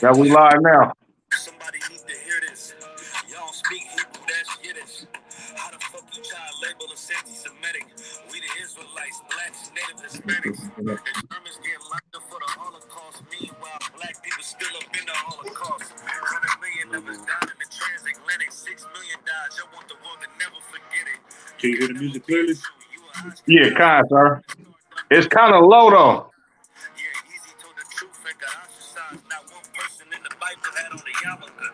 Yeah, we live now. Somebody need to hear this. Y'all speak Hebrew, that's Yiddish. How the fuck you try to label us anti-Semitic? We the Israelites, blacks, natives, Hispanics. The Germans get locked up for the Holocaust. Meanwhile, black people still up in the Holocaust. 100 million of us died in the transatlantic. 6 million died. I want the world to never forget it. Can you hear the music clearly? Yeah, kind of, sir. It's kind of low though. Yeah, easy told the truth and got ostracized. Not one person in the Bible had on a yarmulke.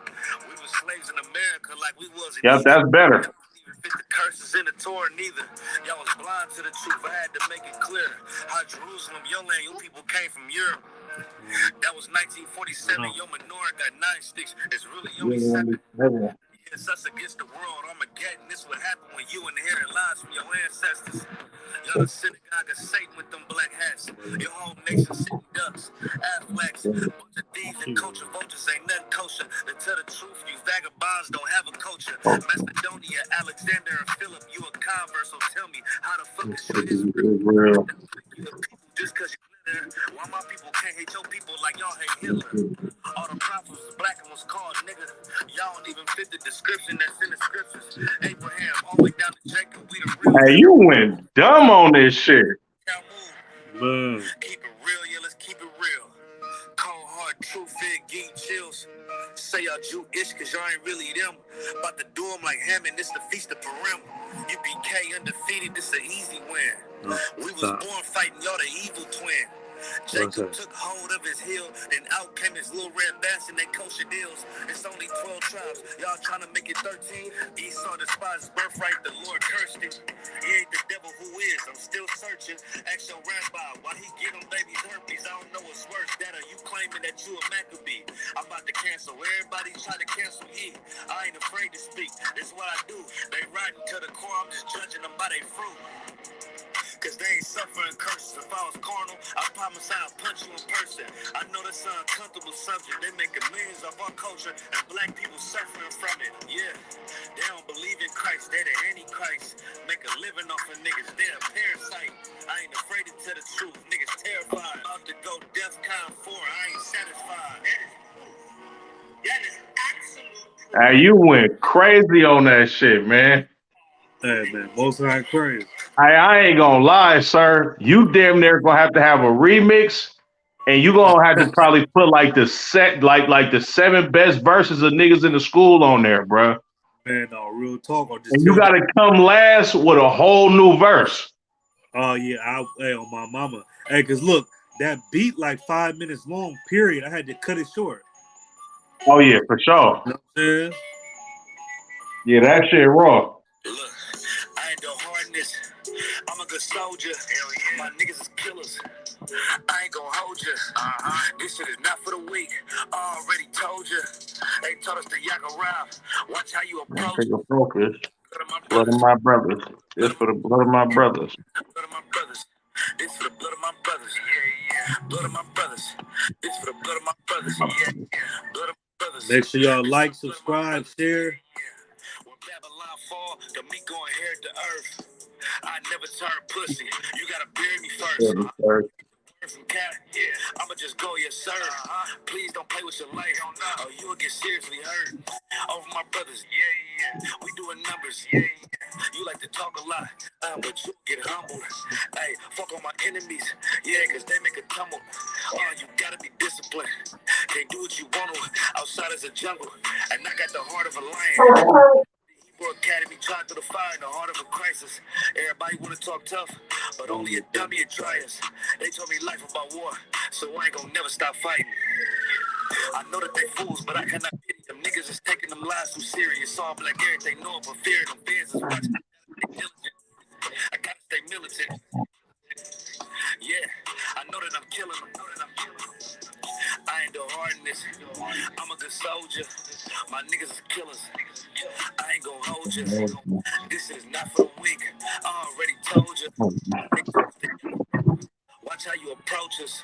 We were slaves in America like we wasn't. Yep, that's better. Even fit the curses in the Torah neither. Y'all was blind to the truth. I had to make it clear how Jerusalem, your land, your people came from Europe. That was 1947. Your menorah got 9 sticks. It's really only 7. Yes, us against the world. Armageddon. This what happened when you inherit lies from your ancestors. Y'all the synagogue of Satan with them black hats. Your whole nation sitting ducks, Aflacs, bunch of thieves and culture vultures ain't nothing kosher. To tell the truth, you vagabonds don't have a culture. Macedonia, Alexander, and Philip, you a convert, so tell me how the fuck is your Israel? Just cause you there, why my people can't hate your people like y'all hate Hitler? All the prophets was black and was called nigga. Y'all don't even fit the description that's in the scriptures. Abraham, all the way down to Jacob, we the real. Hey, you went dumb on this shit. Man. Keep it real, yeah, let's keep it real. Cold hard truth, it give chills. Say y'all Jewish cause y'all ain't really them. About to do them like Hammond, this the feast of Purim. You BK undefeated, this an easy win. We was born fighting, y'all the evil twin. Jacob took hold of his heel, and out came his little red bass and they kosher deals. It's only 12 tribes, y'all trying to make it 13. Esau despised his birthright, the Lord cursed him. He ain't the devil who is, I'm still searching. Ask your rabbi, why he give them babies herpes? I don't know what's worse, that or you claiming that you a Maccabee. I'm about to cancel, everybody try to cancel ye. I ain't afraid to speak, that's what I do. They riding to the core, I'm just judging them by their fruit. Cause they ain't suffering curses. If I was carnal, I promise I'll punch you in person. I know that's an uncomfortable subject. They making millions of our culture and black people suffering from it. Yeah, they don't believe in Christ. They the Antichrist. Make a living off of niggas. They a parasite. I ain't afraid to tell the truth. Niggas terrified. About to go DEFCON 4. I ain't satisfied. That is absolute. Hey, you went crazy on that shit, man. Hey, man, most high crazy. I ain't gonna lie, sir. You damn near gonna have to have a remix, and you gonna have to probably put like the like the 7 best verses of niggas in the school on there, bro. Man, no, real talk. Or just And you gotta come last with a whole new verse. Oh yeah, hey, on my mama. Hey, cause look, that beat like 5 minutes long. Period. I had to cut it short. Oh yeah, for sure. You know what I'm saying? Yeah, that shit raw. Look, I ain't the hardness. I'm a good soldier. Hell yeah. My niggas is killers. I ain't gonna hold you. This shit is not for the weak. I already told you. They told us to yak around. Watch how you approach. Take a focus. Blood of my brothers. This for the blood of my brothers. Blood of my brothers. This for the blood of my brothers. Yeah, yeah. Blood of my brothers. This for the blood of my brothers. Yeah, yeah. Blood of my brothers. Make sure y'all like, subscribe, share. When Babylon fall, the meat going here to earth. I never turn pussy. You gotta bury me first. From cat, yeah, I'ma just go, yes sir. Please don't play with your life, or you'll get seriously hurt. Over my brothers, yeah, yeah. We doing numbers, yeah, yeah. You like to talk a lot, but you get humbled. Hey, fuck on my enemies, yeah, cause they make a tumble. You gotta be disciplined. Can't do what you want to. Outside is a jungle, and I got the heart of a lion. Academy tried through the fire in the heart of a crisis. Everybody want to talk tough, but only a dummy would try us. They told me life about war, so I ain't gonna never stop fighting. I know that they fools, but I cannot pity them. Niggas is taking them lies too serious. All black everything know but fear them fans is watching. I gotta stay militant. Yeah, I know that I'm killing them. I ain't the hardness. I'm a good soldier. My niggas is killers. I ain't gonna hold you. This is not for the weak. I already told you. Watch how you approach us.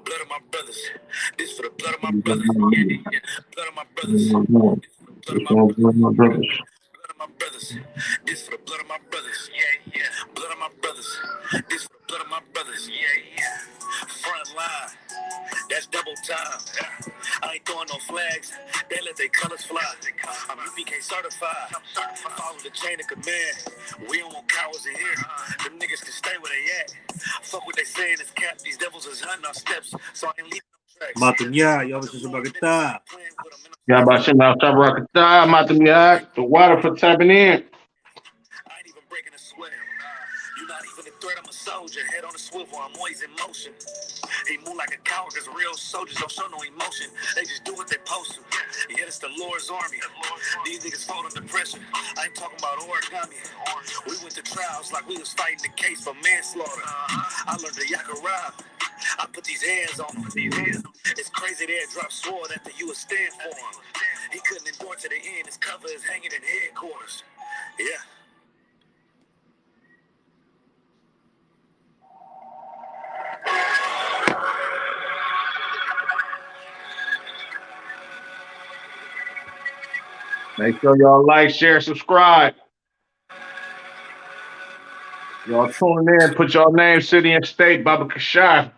Blood of my brothers. This for the blood of my brothers. Yeah, yeah. Blood of my brothers. This for the blood of my brothers. Blood of my brothers. This for the blood of my brothers. Yeah, yeah. Blood of my brothers. This for the blood of my brothers. Yeah, yeah. Front line. that's double time. I ain't throwing no flags, they let their colors fly. I'm UPK certified, follow the chain of command. We don't want cowards in here, them niggas can stay where they at. Fuck what they saying, it's cap, these devils is hunting our steps, so I ain't leaving no tracks. Matunya, y'all was just about to die. Yeah, about shit now. Stop rocking. I'm out the water for tapping in. I ain't even breaking a sweat. You not even a threat, I'm a soldier. Head on a swivel, I'm always in motion. He move like a coward, cause real soldiers don't show no emotion. They just do what they post to. Yeah, it's the Lord's army. These niggas fold under pressure. I ain't talking about origami. We went to trials like we was fighting the case for manslaughter. I learned the yakara. I put these hands on him. It's crazy they drop sword after you would stand for him. He couldn't endure to the end. His cover is hanging in headquarters. Yeah. Make sure y'all like, share, subscribe. Y'all tuning in. Put your name, city, and state. Baba Kashai.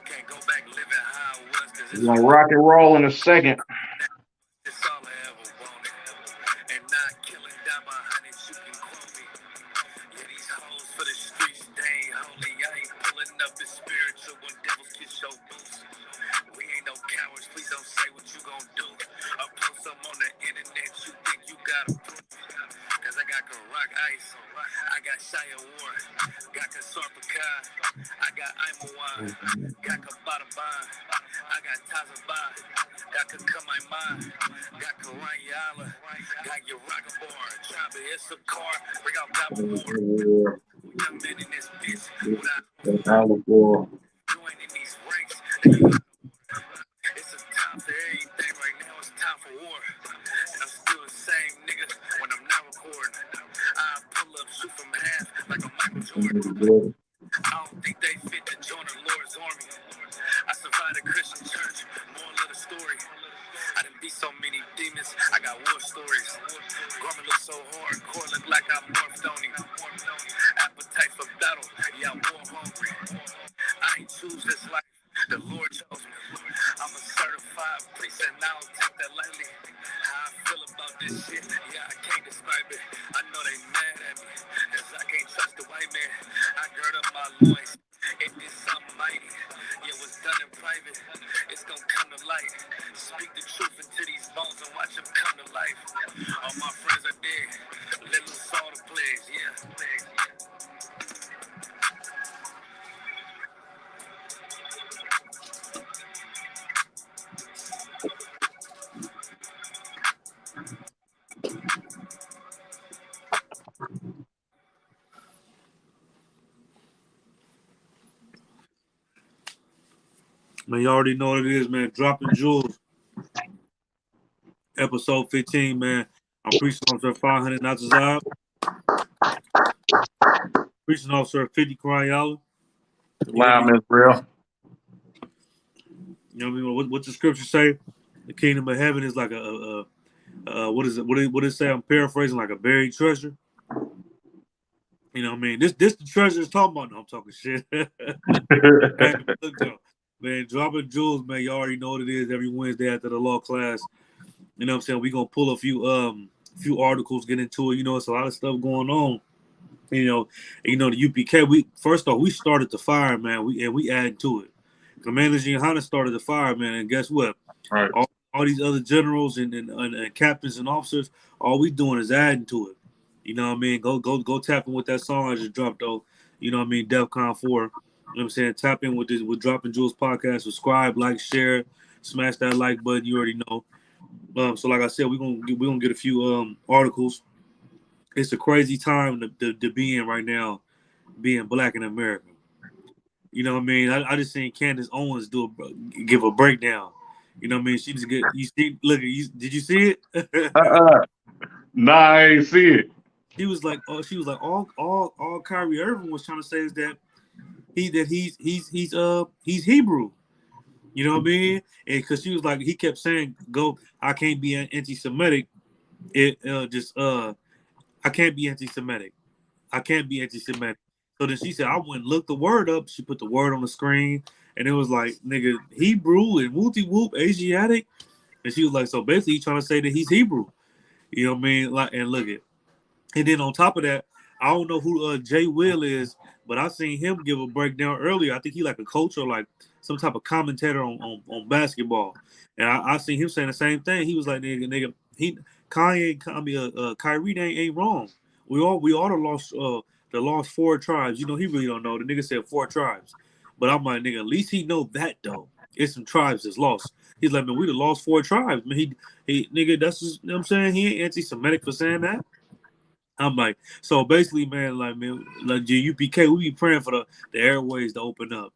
Can't go back living how I was, cause We're gonna rock and roll in a second. it's all I ever wanted. And not killing down behind it, you can quote me. Yeah, these hoes for the streets, they ain't holy. I ain't pulling up the spiritual when devils get your boots. We ain't no cowards, please don't say what you gon' do. Or post some on the internet, you think you gotta prove. Cause I got Karak Ice, I got Shia War, got Kasar Pekai, I got Imawan, got Kabataban, I got NATAZAB, got Kakamaiman, got CHAARANYAAHLA, got Yarakabar, Chopper, it's a car, bring out Gobble War. Young men in this bitch, joining these ranks. It's a time for everything right now, it's time for war. And I'm still the same nigga when I'm not recording. I pull up, shoot from half like a Michael Jordan. I don't think they fit to join the Lord's army. I survived a Christian church, moral of the story. I done beat so many demons, I got war stories. Garment look so hard, core look like I morphed on him. Appetite for battle, yeah, I'm war hungry. I ain't choose this life, the Lord chose me. I'm a certified priest and I don't take that lightly. How I feel about this shit, yeah, I can't describe it. I know they mad at me, cause I can't trust the white man. I gird up my loins, it did something mighty. Yeah, what's done in private, it's gonna come to light. Speak the truth into these bones and watch them come to life. All my friends are dead, let loose all the plagues, yeah. Man, you already know what it is, man. Dropping Jewelz. Episode 15, man. I'm Preaching Officer 500 NATAZAB. Preaching Officer 50 CHAARANYAAHLA. Lamb is real. You know what I mean? What the scripture say? The kingdom of heaven is like what is it? What did it say? I'm paraphrasing, like a buried treasure. You know what I mean? This the treasure is talking about. No, I'm talking shit. Hey, look though, man, dropping Jewelz, man. You already know what it is every Wednesday after the law class. You know what I'm saying? We're gonna pull a few articles, get into it. You know, it's a lot of stuff going on. You know, the UPK. We started the fire, man. We added to it. Commander Gianna started the fire, man, and guess what? Right. All these other generals and captains and officers, all we doing is adding to it. You know what I mean? Go tap in with that song I just dropped though. You know what I mean? DEFCON 4. You know what I'm saying? Tap in with Dropping Jewelz podcast. Subscribe, like, share, smash that like button. You already know. So like I said, we're gonna get a few articles. It's a crazy time to be in right now, being black in America. You know what I mean? I just seen Candace Owens give a breakdown. You know what I mean? She just get you see. Look, did you see it? Nah, I ain't see it. She was like, all Kyrie Irving was trying to say is that he's Hebrew. You know what I mean? And because she was like, he kept saying, I can't be anti-Semitic. I can't be anti-Semitic. I can't be anti-Semitic. So then she said, I went and looked the word up. She put the word on the screen, and it was like, nigga, Hebrew and wooty whoop Asiatic, and she was like, so basically, he's trying to say that he's Hebrew. You know what I mean? Like, and look at, and then on top of that, I don't know who Jay Will is, but I seen him give a breakdown earlier. I think he like a coach or like some type of commentator on basketball, and I seen him saying the same thing. He was like, nigga, Kyrie ain't wrong. We all the lost 4 tribes. You know, he really don't know. The nigga said 4 tribes, but I'm like, nigga, at least he know that though. It's some tribes that's lost. He's like, man, we the lost 4 tribes. Man, he nigga, that's just, you know what I'm saying, he ain't anti-Semitic for saying that. I'm like, so basically, man, like UPK, we be praying for the airways to open up,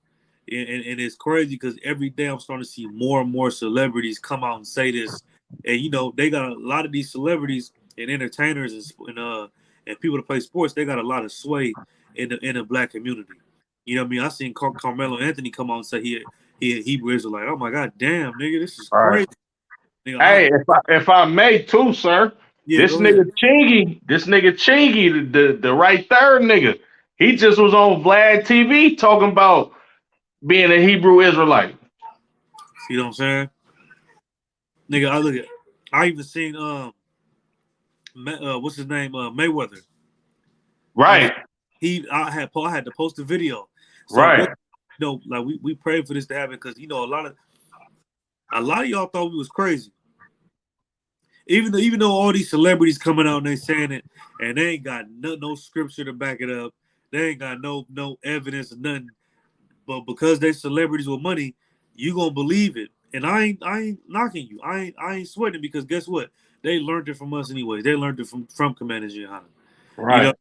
and it's crazy because every day I'm starting to see more and more celebrities come out and say this, and you know they got a lot of these celebrities and entertainers and people that play sports. They got a lot of sway in the black community. You know what I mean? I seen Carmelo Anthony come out and say he Hebrew Israelite. Oh my god, damn nigga, this is crazy. Nigga, Hey, if I may too, sir. yeah, This nigga Chingy, the right third nigga, he just was on Vlad TV talking about being a Hebrew Israelite. you know what I'm saying? Nigga, I even seen what's his name, Mayweather. Right. I had to post a video. So Right. you know, like we prayed for this to happen because you know a lot of y'all thought we was crazy. Even though all these celebrities coming out and they saying it, and they ain't got no scripture to back it up, they ain't got no evidence or nothing. But because they celebrities with money, you gonna believe it. And I ain't knocking you. I ain't sweating because guess what? They learned it from us anyway. They learned it from Commander Gianna. Right. You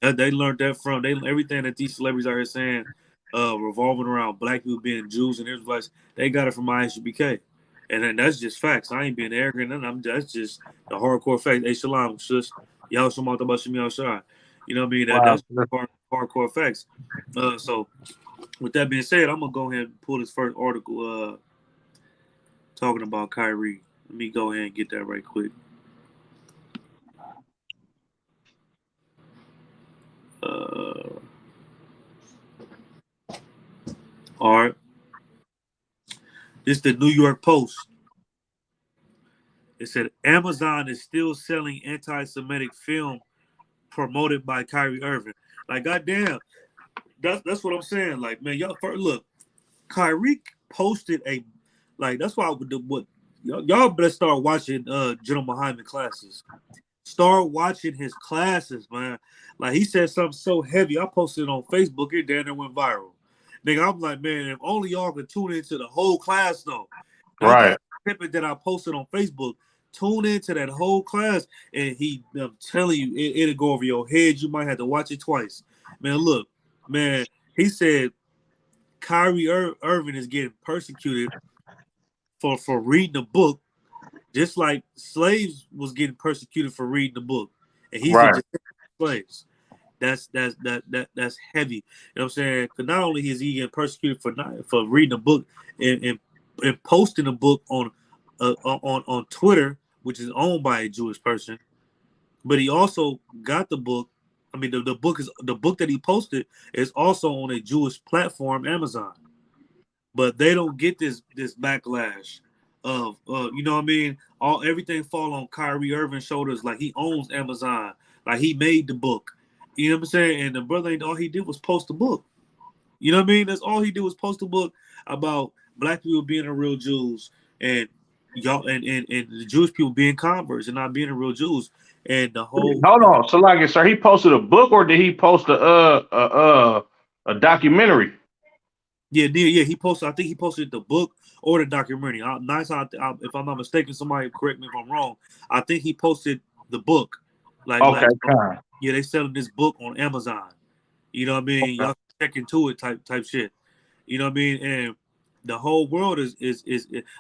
know, they learned that from everything that these celebrities are here saying, revolving around black people being Jews and Israelites. They got it from ISUBK. And then that's just facts. I ain't being arrogant. That's just the hardcore fact. Hey, shalom, sis. Y'all shalom about Shemi outside. You know what I mean? That's hardcore facts. So with that being said, I'm gonna go ahead and pull this first article talking about Kyrie. Let me go ahead and get that right quick. All right. This is the New York Post. It said Amazon is still selling anti-Semitic film promoted by Kyrie Irving. Like, goddamn, that's what I'm saying. Like, man, y'all look, Kyrie posted that's why I would do what y'all better start watching General Muhammad classes. Start watching his classes, man. Like, he said something so heavy. I posted it on Facebook. It damn near went viral. Nigga, I'm like, man, if only y'all could tune into the whole class, though. Right. Snippet that I posted on Facebook. Tune into that whole class, and I'm telling you, it'll go over your head. You might have to watch it twice. Man, look, man, he said Kyrie Irving is getting persecuted for reading a book, just like slaves was getting persecuted for reading the book, and he's Right. slaves. That's heavy. You know what I'm saying? Because not only is he getting persecuted for reading a book and posting a book on Twitter, which is owned by a Jewish person, but he also got the book. I mean, the book that he posted is also on a Jewish platform, Amazon. But they don't get this backlash of you know what I mean? Everything fall on Kyrie Irving's shoulders, like he owns Amazon, like he made the book. You know what I'm saying? And the brother, all he did was post a book. You know what I mean? That's all he did was post a book about black people being the real Jews and y'all and the Jewish people being converts and not being the real Jews. And the whole Hold on. So like, sir, he posted a book or did he post a documentary? Yeah, he posted. I think he posted the book or the documentary. If I'm not mistaken, somebody correct me if I'm wrong. I think he posted the book. Okay, yeah, they selling this book on Amazon. You know what I mean? Okay. Y'all check into it, type shit. You know what I mean? And the whole world is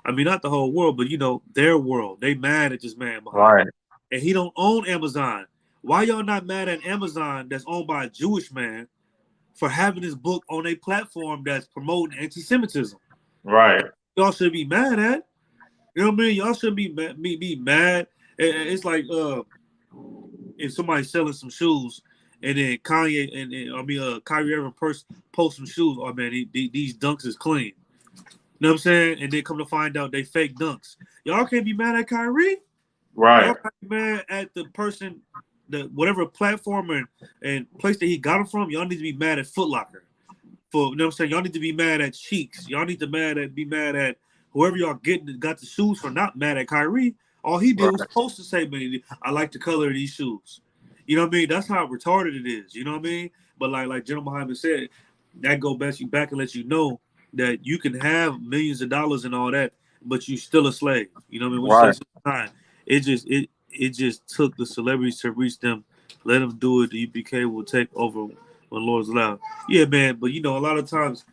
I mean, not the whole world, but you know their world. They mad at this man behind. Right. And he don't own Amazon. Why y'all not mad at Amazon that's owned by a Jewish man for having this book on a platform that's promoting anti-Semitism? Right. Y'all should be mad at. You know what I mean? Y'all should be mad. It's like if somebody's selling some shoes And then Kanye Kyrie Irving post some shoes. Oh man, these dunks is clean. You know what I'm saying? And then come to find out they fake dunks. Y'all can't be mad at Kyrie. Right. Y'all can't be mad at the person, whatever platform and place that he got them from. Y'all need to be mad at Foot Locker. You know what I'm saying? Y'all need to be mad at Cheeks. Y'all need to be mad at whoever y'all got the shoes for. Not mad at Kyrie. All he did was post to say, "Man, I like the color of these shoes." You know what I mean? That's how retarded it is. You know what I mean? But like General Muhammad said, that go back and let you know that you can have millions of dollars and all that, but you still a slave. You know what I mean? Right. Time. It just took the celebrities to reach them. Let them do it. The UPK will take over when Lord's allowed. Yeah, man. But a lot of times,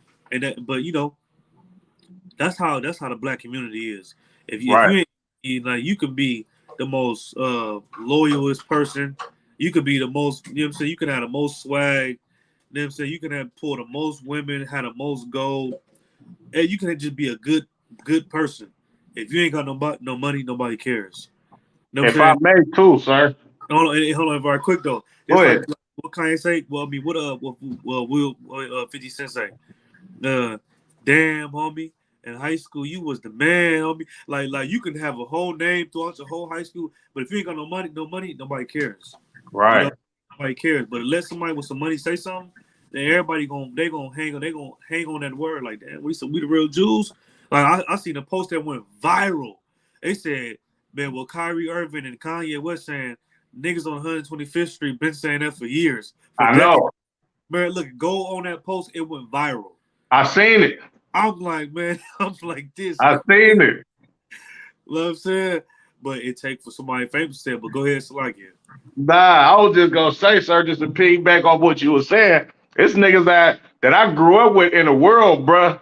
that's how the black community is. If you ain't, you can be the most loyalist person. You could be the most, you know what I'm saying? You can have the most swag. You know what I'm saying? You can have pull the most women, have the most gold. And you can just be a good person. If you ain't got no money, nobody cares. You know what I'm If I may too, sir. Hold on, very quick though. Go It's ahead. like what Kanye say? Well, I mean, what 50 Cent say? Damn, homie. In high school, you was the man, homie. Like you can have a whole name throughout your whole high school, but if you ain't got no money, nobody cares. Right. Nobody cares. But unless somebody with some money say something, then everybody gonna hang on that word. Like, damn, we the real Jews. Like I seen a post that went viral. They said, man, well, Kyrie Irving and Kanye West saying niggas on 125th Street been saying that for years. For I decades. know. Man, look, go on that post. It went viral. I seen it. I'm like, man, I'm like this. I seen it. Love what I'm saying? But it take for somebody famous to say it. But go ahead, Salakia. Nah, I was just gonna say, sir, just to piggyback off what you were saying. It's niggas that I grew up with in the world, bruh,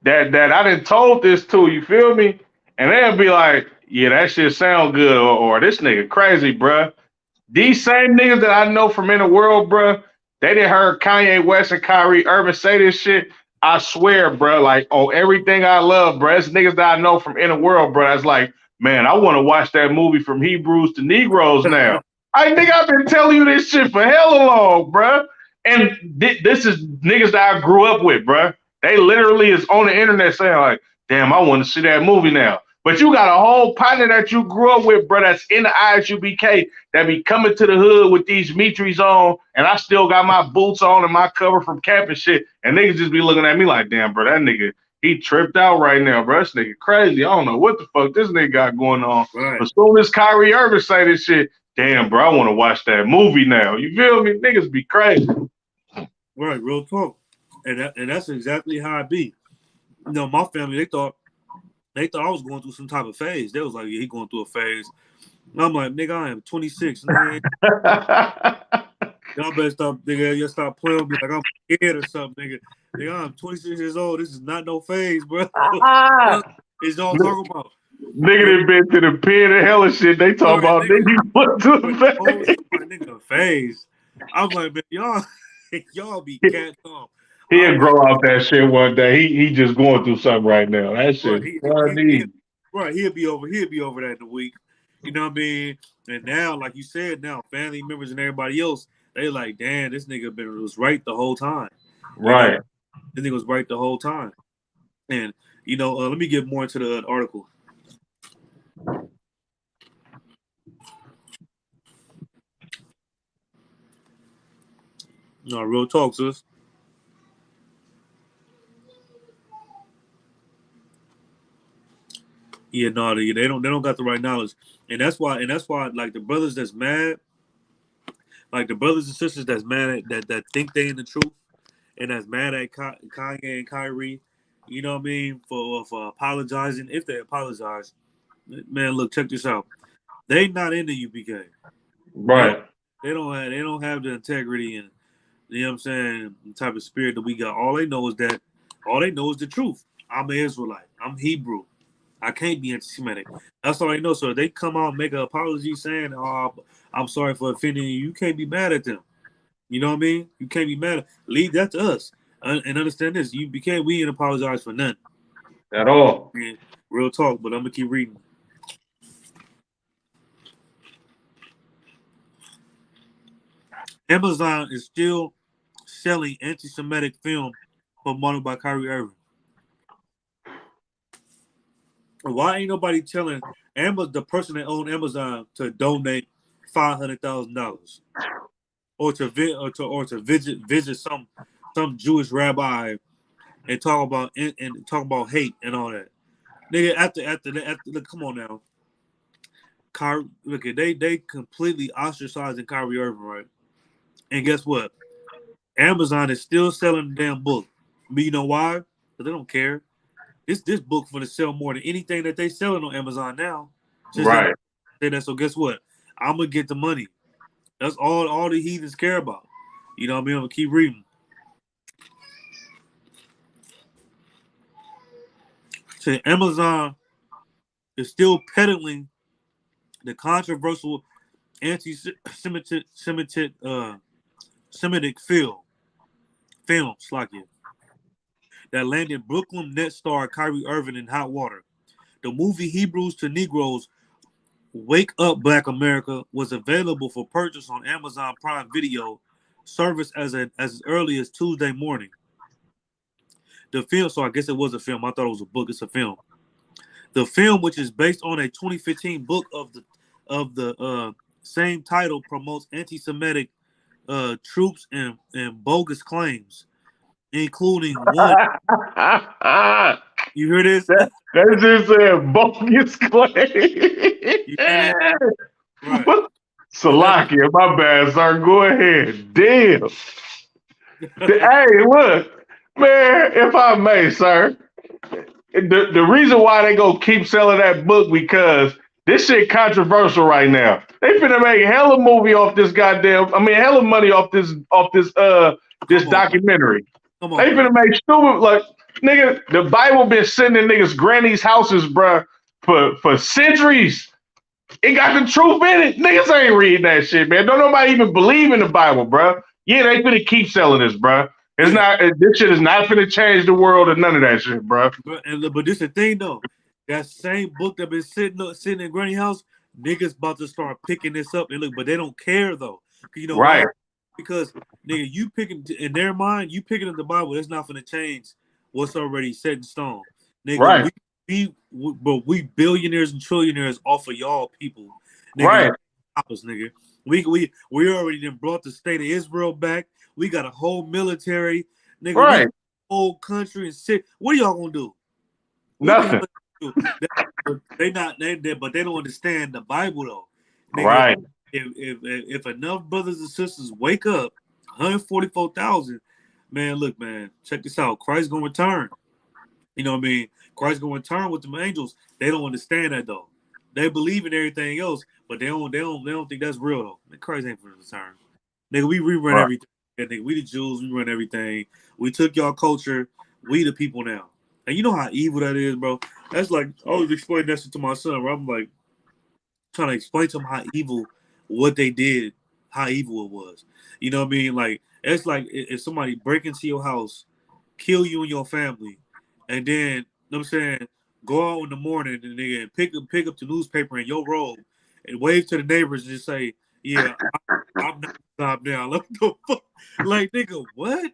that I done told this to, you feel me? And they'll be like, yeah, that shit sound good, or this nigga crazy, bruh. These same niggas that I know from in the world, bruh, they didn't heard Kanye West and Kyrie Irving say this shit. I swear, bruh, like on everything I love, bruh, it's niggas that I know from in the world, bruh. It's like, man, I want to watch that movie From Hebrews to Negroes now. I think I've been telling you this shit for hella long, bruh. And this is niggas that I grew up with, bruh. They literally is on the internet saying like, damn, I want to see that movie now. But you got a whole partner that you grew up with, bruh, that's in the ISUBK that be coming to the hood with these Mitris on, and I still got my boots on and my cover from camp and shit. And niggas just be looking at me like, damn, bro, that nigga, he tripped out right now, bro. This nigga crazy. I don't know what the fuck this nigga got going on. Right. As soon as Kyrie Irving say this shit, damn, bro, I want to watch that movie now. You feel me? Niggas be crazy. Right, real talk. And that's exactly how I be. My family, they thought I was going through some type of phase. They was like, yeah, he going through a phase. And I'm like, nigga, I am 26. Man. Y'all better stop, nigga. Y'all stop playing with me like I'm scared or something, nigga. Nigga, I'm 26 years old. This is not no phase, bro. What is y'all talking about? Nigga done been to the pit of hell and shit. They talk about nigga put to the phase. Nigga phase. I'm like, man, y'all be cat calm. He'll grow out that shit one day. He just going through something right now. That shit funny. Right, he'll be over that in a week. You know what I mean? And now, like you said, now family members and everybody else, they like, damn, this nigga was right the whole time. Right. This nigga was right the whole time. And let me get more into the article. No, real talk, sis. Yeah, no, they don't got the right knowledge, and that's why like the brothers that's mad, like the brothers and sisters that's mad at that think they in the truth, and that's mad at Kanye and Kyrie, you know what I mean, for apologizing if they apologize. Man, look, check this out. They not in the UPK, right? They don't have the integrity and you know what I'm saying, the type of spirit that we got. All they know is the truth. I'm an Israelite. I'm Hebrew. I can't be anti-Semitic. That's all they know. So if they come out and make an apology saying, "Oh, I'm sorry for offending you," you can't be mad at them. You know what I mean? You can't be mad. Leave that to us. And understand this: we ain't apologize for nothing at all. Man, real talk. But I'm gonna keep reading. Amazon is still selling anti-Semitic film promoted by Kyrie Irving. Why ain't nobody telling the person that owned Amazon to donate $500,000 or to visit some Jewish rabbi and talk about hate and all that? Nigga, after look, come on now. Look, they completely ostracizing Kyrie Irving, right? And guess what? Amazon is still selling the damn book. But you know why? Because they don't care. This book for to sell more than anything that they selling on Amazon now. Right. That. So guess what? I'm gonna get the money. That's all the heathens care about. You know what I mean? I'm gonna keep reading. So Amazon is still peddling the controversial anti-Semitic Semitic films like it that landed Brooklyn Nets star Kyrie Irving in hot water. The movie Hebrews to Negroes, Wake Up Black America was available for purchase on Amazon Prime Video service as early as Tuesday morning. The film, so I guess it was a film. I thought it was a book. It's a film. The film, which is based on a 2015 book of the same title, promotes anti-Semitic troops and bogus claims, including one. You hear this? That just said bogus claim. You hear this? Right. Salakia, my bad, sir. Go ahead. Damn. Hey, look, man, if I may, sir, the reason why they gonna keep selling that book because this shit controversial right now. They finna make hella movie off this hella money off this documentary. Come on, they finna make stupid, like, nigga, the Bible been sitting in niggas' granny's houses, bruh, for centuries. It got the truth in it. Niggas ain't reading that shit, man. Don't nobody even believe in the Bible, bruh. Yeah, they finna keep selling this, bruh. It's not. This shit is not finna change the world or none of that shit, bruh. But this the thing though. That same book that been sitting in Granny house, niggas about to start picking this up and look, but they don't care though. You know right? Why? Because nigga, you picking in their mind, you picking up the Bible. That's not gonna change what's already set in stone, nigga. Right. But we billionaires and trillionaires off of y'all people, nigga. Right? Us, nigga. We already done brought the state of Israel back. We got a whole military, nigga. Right. Whole country and shit. What are y'all gonna do? Nothing. But they don't understand the Bible though. Nigga, right. If enough brothers and sisters wake up, 144,000, man. Look, man, check this out. Christ gonna return. You know what I mean? Christ gonna return with them angels. They don't understand that though. They believe in everything else, but they don't think that's real though. Man, Christ ain't for the return. Nigga, we run everything. Yeah, nigga, we the Jews, we run everything. We took y'all culture. We the people now. And you know how evil that is, bro. That's like I was explaining that shit to my son, bro. I'm like trying to explain to him how evil what they did, how evil it was. You know what I mean? Like it's like if somebody break into your house, kill you and your family, and then you know what I'm saying, go out in the morning and nigga pick up the newspaper in your robe and wave to the neighbors and just say, "Yeah, I'm not stop now." Like, like nigga, what?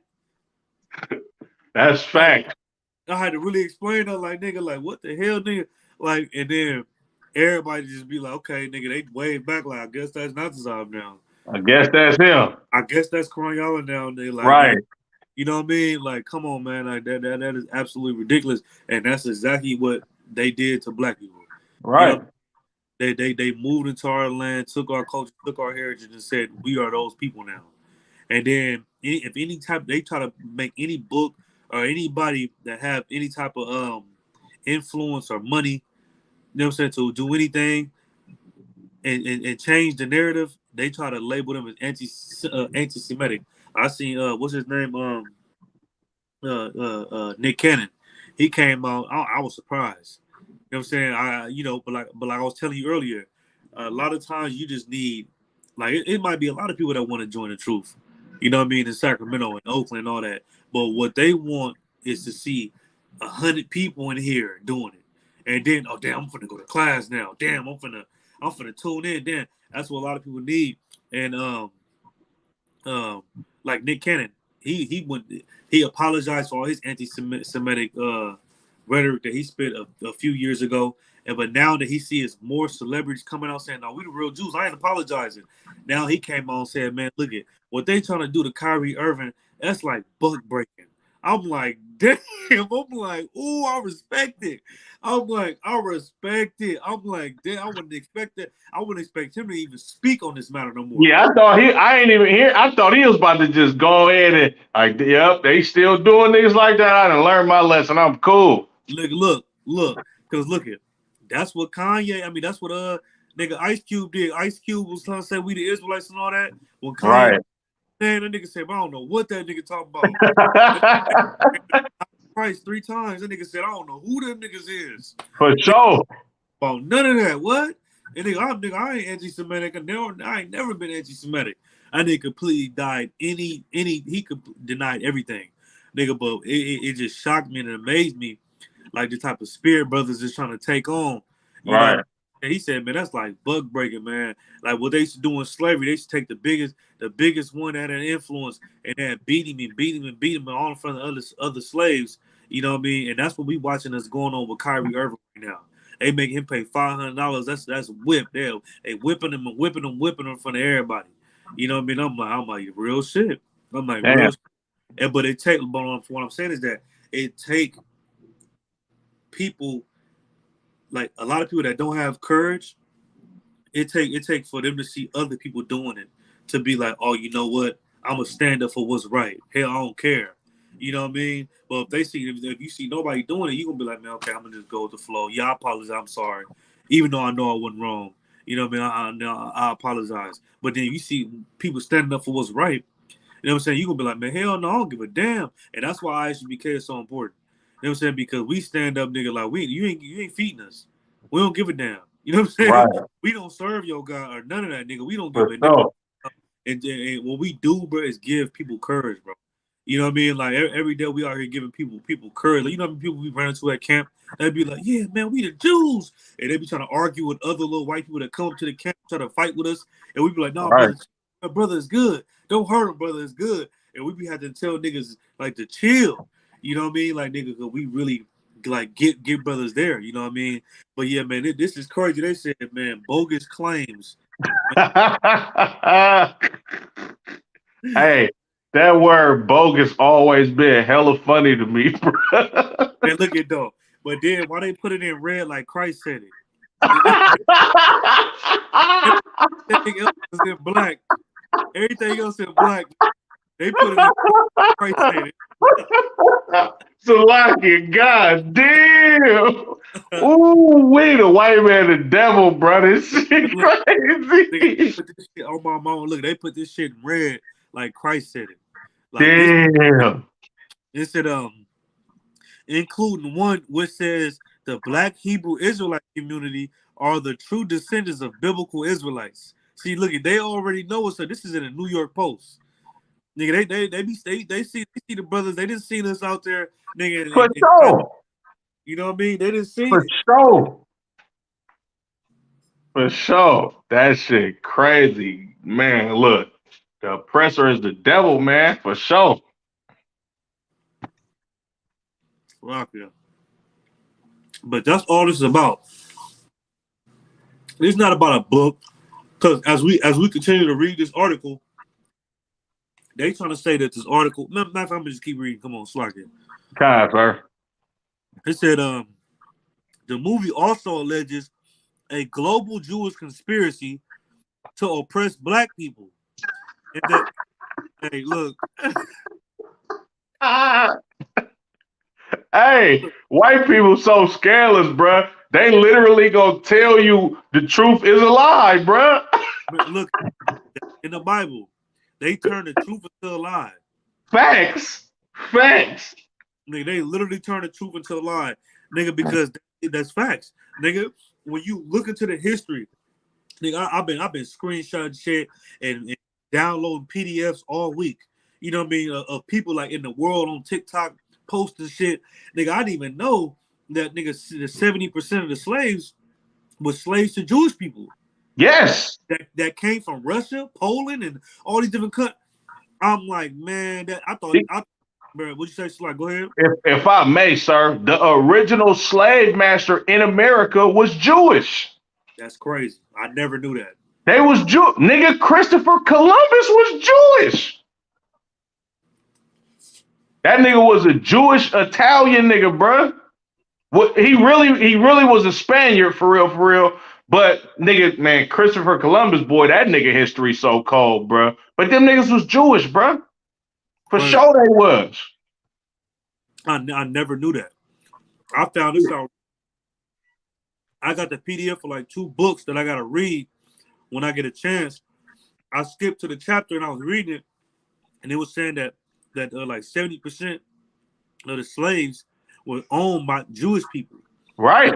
That's fact. I had to really explain that, like nigga, like what the hell, nigga, like, and then everybody just be like, okay, nigga, they wave back like, I guess that's NATAZAB now. I guess that's him. I guess that's CHAARANYAAHLA now. They like, right. Nigga, you know what I mean? Like, come on, man, like that is absolutely ridiculous, and that's exactly what they did to black people. Right. You know, they moved into our land, took our culture, took our heritage, and said we are those people now. And then if any type they try to make any book or anybody that have any type of influence or money, you know what I'm saying, to do anything and change the narrative, they try to label them as anti-Semitic. I seen what's his name, Nick Cannon. He came out. I was surprised. You know what I'm saying? But like I was telling you earlier, a lot of times you just need, like, it might be a lot of people that want to join the truth. You know what I mean? In Sacramento and Oakland and all that. But what they want is to see 100 people in here doing it. And then, oh damn, I'm finna go to class now. Damn, I'm finna tune in. Damn, that's what a lot of people need. And like Nick Cannon, he apologized for all his anti-Semitic rhetoric that he spit a few years ago. And but now that he sees more celebrities coming out saying, "No, we the real Jews," I ain't apologizing. Now he came on saying, "Man, look at what they trying to do to Kyrie Irving. That's like buck breaking." I'm like, damn. I'm like, ooh, I respect it. I'm like, I respect it. I'm like, damn, I wouldn't expect that. I wouldn't expect him to even speak on this matter no more. Yeah, I ain't even here. I thought he was about to just go ahead and like, yep, they still doing things like that. I done learned my lesson. I'm cool. Look, because look at that's what Kanye. I mean, that's what nigga Ice Cube did. Ice Cube was trying to say we the Israelites and all that. When Kanye, Right. man, that nigga said, I don't know what that nigga talking about. Christ 3 times. That nigga said, I don't know who them niggas is. For sure. About none of that. What? And nigga, I ain't anti-Semitic. I ain't never been anti-Semitic. I nigga completely died. He could denied everything, nigga. But it just shocked me and it amazed me, like the type of spirit brothers is trying to take on. You Right. know? And he said, man, that's like bug breaking, man. Like what they used to do in slavery, they used to take the biggest one that had influence and then beat him all in front of other slaves. You know what I mean? And that's what we watching that's going on with Kyrie Irving right now. They make him pay $500. That's whip. They whipping him in front of everybody. You know what I mean? I'm like real shit. I'm like Damn. real shit. But it take. But what I'm saying is that it take people, like a lot of people that don't have courage. It take for them to see other people doing it to be like, oh, you know what? I'm gonna stand up for what's right. Hell, I don't care. You know what I mean? But if they see, if you see nobody doing it, you gonna be like, man, okay, I'm gonna just go with the flow. Yeah, I apologize. I'm sorry, even though I know I wasn't wrong. You know what I mean? I apologize. But then you see people standing up for what's right. You know what I'm saying? You gonna be like, man, hell no, I don't give a damn. And that's why ISBK is so important. You know what I'm saying? Because we stand up, nigga, like you ain't feeding us. We don't give a damn. You know what I'm saying? Right. We don't serve your God or none of that, nigga. We don't For give a sure. damn. And what we do, bro, is give people courage, bro. You know what I mean? Like every day we out here giving people courage. Like, you know how many people we ran into at camp? They'd be like, yeah, man, we the Jews. And they be trying to argue with other little white people that come up to the camp, try to fight with us. And we be like, no, Right. brother is good. Don't hurt him, brother is good. And we be having to tell niggas like to chill. You know what I mean? Like, nigga, cause we really like get brothers there. You know what I mean? But yeah, man, this is crazy. They said, man, bogus claims. Hey, that word bogus always been hella funny to me, bro. Man, look at though. But then why they put it in red like Christ said it? Everything else is in black. Everything else in black. They put it in Christ said it. Salaki, god damn. Ooh, we the white man, the devil, bro. This shit They crazy. put this shit on my mama. Look, they put this shit in red like Christ said it. Like Damn. it said, including one which says the Black Hebrew Israelite community are the true descendants of biblical Israelites. See, look, they already know it. So this is in the New York Post. Nigga, they see the brothers. They didn't see us out there, nigga. For sure. You know what I mean? They didn't see For it. sure. For sure. That shit crazy. Man, look. The oppressor is the devil, man. For sure. Rock, yeah. But that's all this is about. It's not about a book, because as we continue to read this article, they trying to say that this article. Matter of fact, I'm gonna just keep reading. Come on, Slack it. Kind, sir. It said, the movie also alleges a global Jewish conspiracy to oppress Black people. And that, hey, look. Hey, white people so scandalous, bruh. They literally gonna tell you the truth is a lie, bruh. Look, in the Bible, they turn the truth into a lie. Facts. Nigga, they literally turn the truth into a lie, nigga, because that's facts, nigga. When you look into the history, nigga, I've been screenshotting shit and downloading PDFs all week. You know what I mean? Of people like in the world on TikTok posting shit. Nigga, I didn't even know that nigga 70% of the slaves were slaves to Jewish people. Yes. That came from Russia, Poland, and all these different countries. I'm like, man, that bro, what'd you say? Like, go ahead. If I may, sir, the original slave master in America was Jewish. That's crazy. I never knew that. They was nigga. Christopher Columbus was Jewish. That nigga was a Jewish Italian nigga, bruh. What he really was a Spaniard for real. But nigga, man, Christopher Columbus, boy, that nigga history so cold, bruh. But them niggas was Jewish, bruh. For But sure they was. I never knew that. I found this out. I got the PDF for like 2 books that I gotta read when I get a chance. I skipped to the chapter and I was reading it, and it was saying that like 70% of the slaves were owned by Jewish people. Right.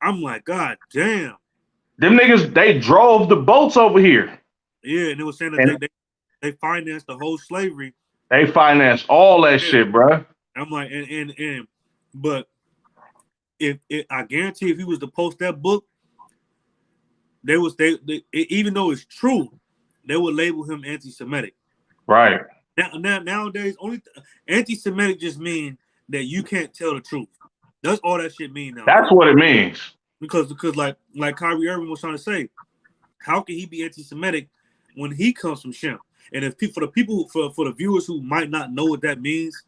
I'm like, God damn. Them niggas, they drove the boats over here. Yeah, and it was saying that they financed the whole slavery. They financed all that shit, bruh. I'm like, but if I guarantee if he was to post that book, they even though it's true, they would label him anti-Semitic. Right. Nowadays, anti-Semitic just mean that you can't tell the truth. That's all that shit mean now. That's what it means. Because like Kyrie Irving was trying to say, how can he be anti-Semitic when he comes from Shem? And if for the viewers who might not know what that means,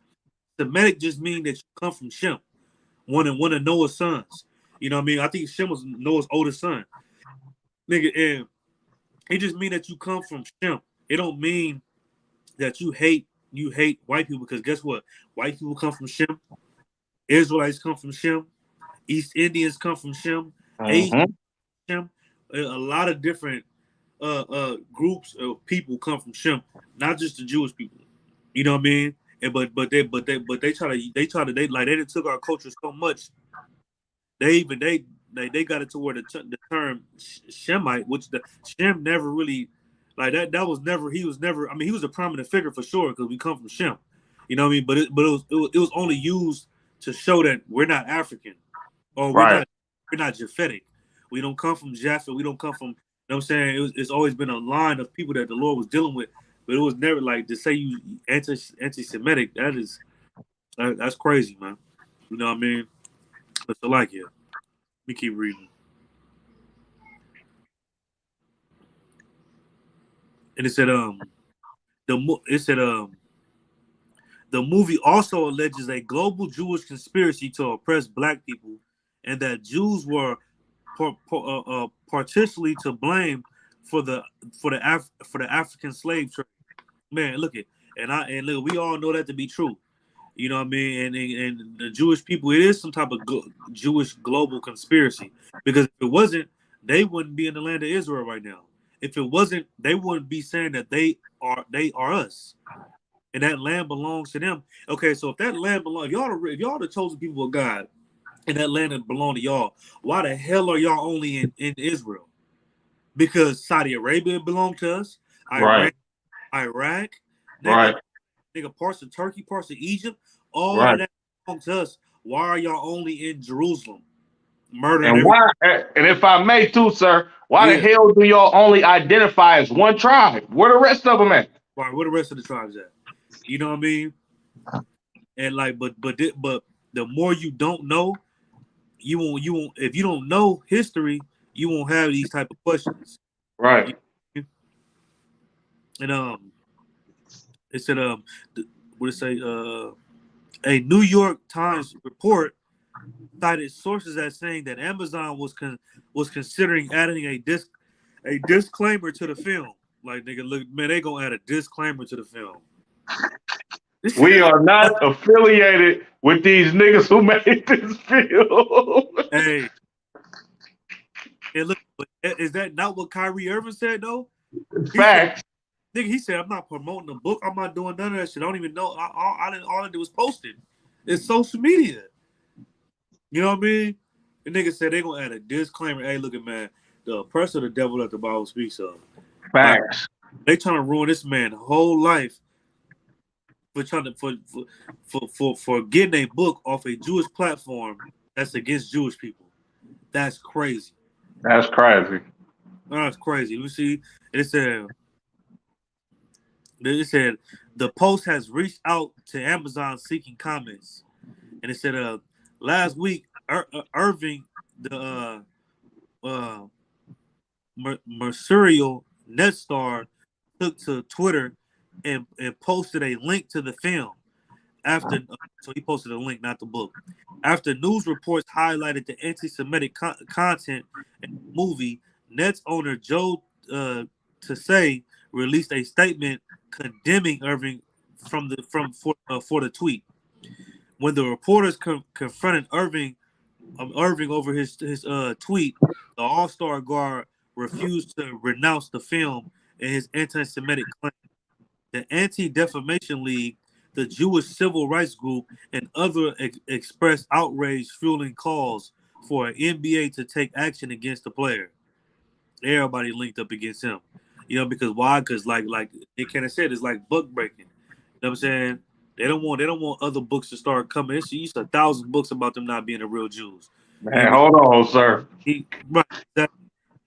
Semitic just means that you come from Shem, one of Noah's sons. You know what I mean? I think Shem was Noah's oldest son. Nigga, and it just mean that you come from Shem. It don't mean that you hate white people, because guess what? White people come from Shem. Israelites come from Shem. East Indians come from Shem. Asians Shem. A lot of different groups of people come from Shem, not just the Jewish people. You know what I mean? And but they took our culture so much. They got it to where the term Shemite, which the Shem never really like that. That was never, he was never. I mean, he was a prominent figure for sure because we come from Shem. You know what I mean? But it was only used to show that we're not African, or we're not Japhetic. We don't come from Japhet. We don't come from. You know what I'm saying? It's always been a line of people that the Lord was dealing with, but it was never like to say you anti-Semitic. That's crazy, man. You know what I mean? But I like it. Let me keep reading. And it said the movie also alleges a global Jewish conspiracy to oppress Black people, and that Jews were partially to blame for the African slave trade. Man, look it, and look, we all know that to be true. You know what I mean? And the Jewish people, it is some type of Jewish global conspiracy, because if it wasn't, they wouldn't be in the land of Israel right now. If it wasn't, they wouldn't be saying that they are us, and that land belongs to them. Okay, so if that land belongs, if y'all the chosen people of God, and that land that belong to y'all, why the hell are y'all only in Israel? Because Saudi Arabia belonged to us, Iraq, nigga, parts of Turkey, parts of Egypt, all of that belongs to us. Why are y'all only in Jerusalem? Murdering and why? And if I may too, sir, why the hell do y'all only identify as one tribe? Where the rest of them at? Why? Where the rest of the tribes at? You know what I mean? And like, but the more you don't know, you won't. If you don't know history, you won't have these type of questions. Right. And it said what it say? A New York Times report cited sources as saying that Amazon was considering adding a disclaimer to the film. Like, nigga, look, man, they gonna add a disclaimer to the film. We are not affiliated with these niggas who made this film. Hey, and look, is that not what Kyrie Irving said though? Facts. Nigga, he said, I'm not promoting the book. I'm not doing none of that shit. I don't even know. All I did was post it. It's social media. You know what I mean? The nigga said they gonna add a disclaimer. Hey, look at, man, the oppressor of the devil that the Bible speaks of. Facts. Like, they trying to ruin this man's whole life for trying to for getting a book off a Jewish platform that's against Jewish people. That's crazy. That's crazy. That's crazy. Let me see. It said It said the Post has reached out to Amazon seeking comments, and it said, last week, Irving, the uh, Mercurial net star, took to Twitter and posted a link to the film. After, so he posted a link, not the book. After news reports highlighted the anti-Semitic content in the movie, Nets owner Joe Tsai released a statement condemning Irving for the tweet. When the reporters confronted Irving over his tweet, the All-Star guard refused to renounce the film and his anti-Semitic claim. The Anti-Defamation League, the Jewish civil rights group, and other expressed outrage, fueling calls for an NBA to take action against the player. Everybody linked up against him. Because why? Because like they kind of said, it's like book breaking. You know what I'm saying? They don't want other books to start coming. It's used 1,000 books about them not being the real Jews. Man, hold on, sir. He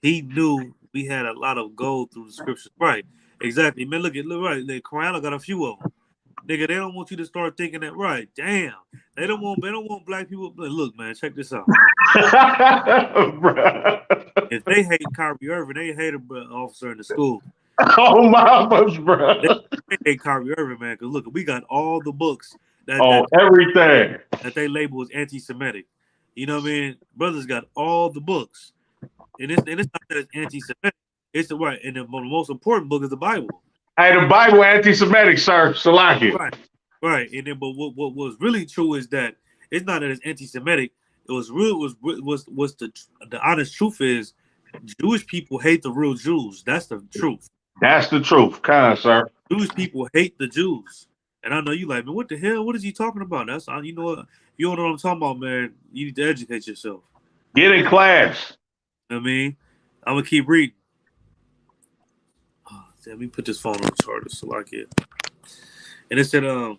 knew we had a lot of gold through the scriptures. Right. Exactly. Man, look, right. The Quran got a few of them. Nigga, they don't want you to start thinking that. Right. Damn. They don't want black people. Look, man, check this out. If they hate Kyrie Irving, they hate an officer in the school. Oh, mamas, bro. They hate Kyrie Irving, man. Because look, we got all the books everything that they label as anti-Semitic. You know what I mean? Brothers got all the books, and it's not that it's anti-Semitic. It's the right, and the most important book is the Bible. Hey, the Bible anti-Semitic, sir. Salaki. Right. And then, but what was really true is that it's not that it's anti-Semitic. It was real. Was the honest truth is, Jewish people hate the real Jews. That's the truth. That's the truth, sir. Jewish people hate the Jews, and I know you like, man. What the hell? What is he talking about? That's you know what? If you don't know what I'm talking about, man. You need to educate yourself. Get in class. You know what I mean, I'm gonna keep reading. Oh, let me put this phone on the charger so like it. And it said, so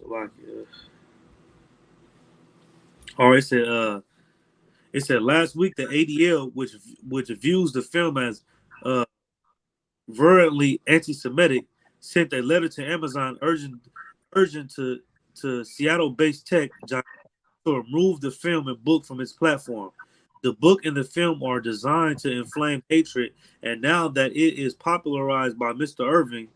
like it. Or it said last week the ADL, which views the film as virulently anti-Semitic, sent a letter to Amazon urging to Seattle-based tech giant to remove the film and book from its platform. The book and the film are designed to inflame hatred, and now that it is popularized by Mr. Irving,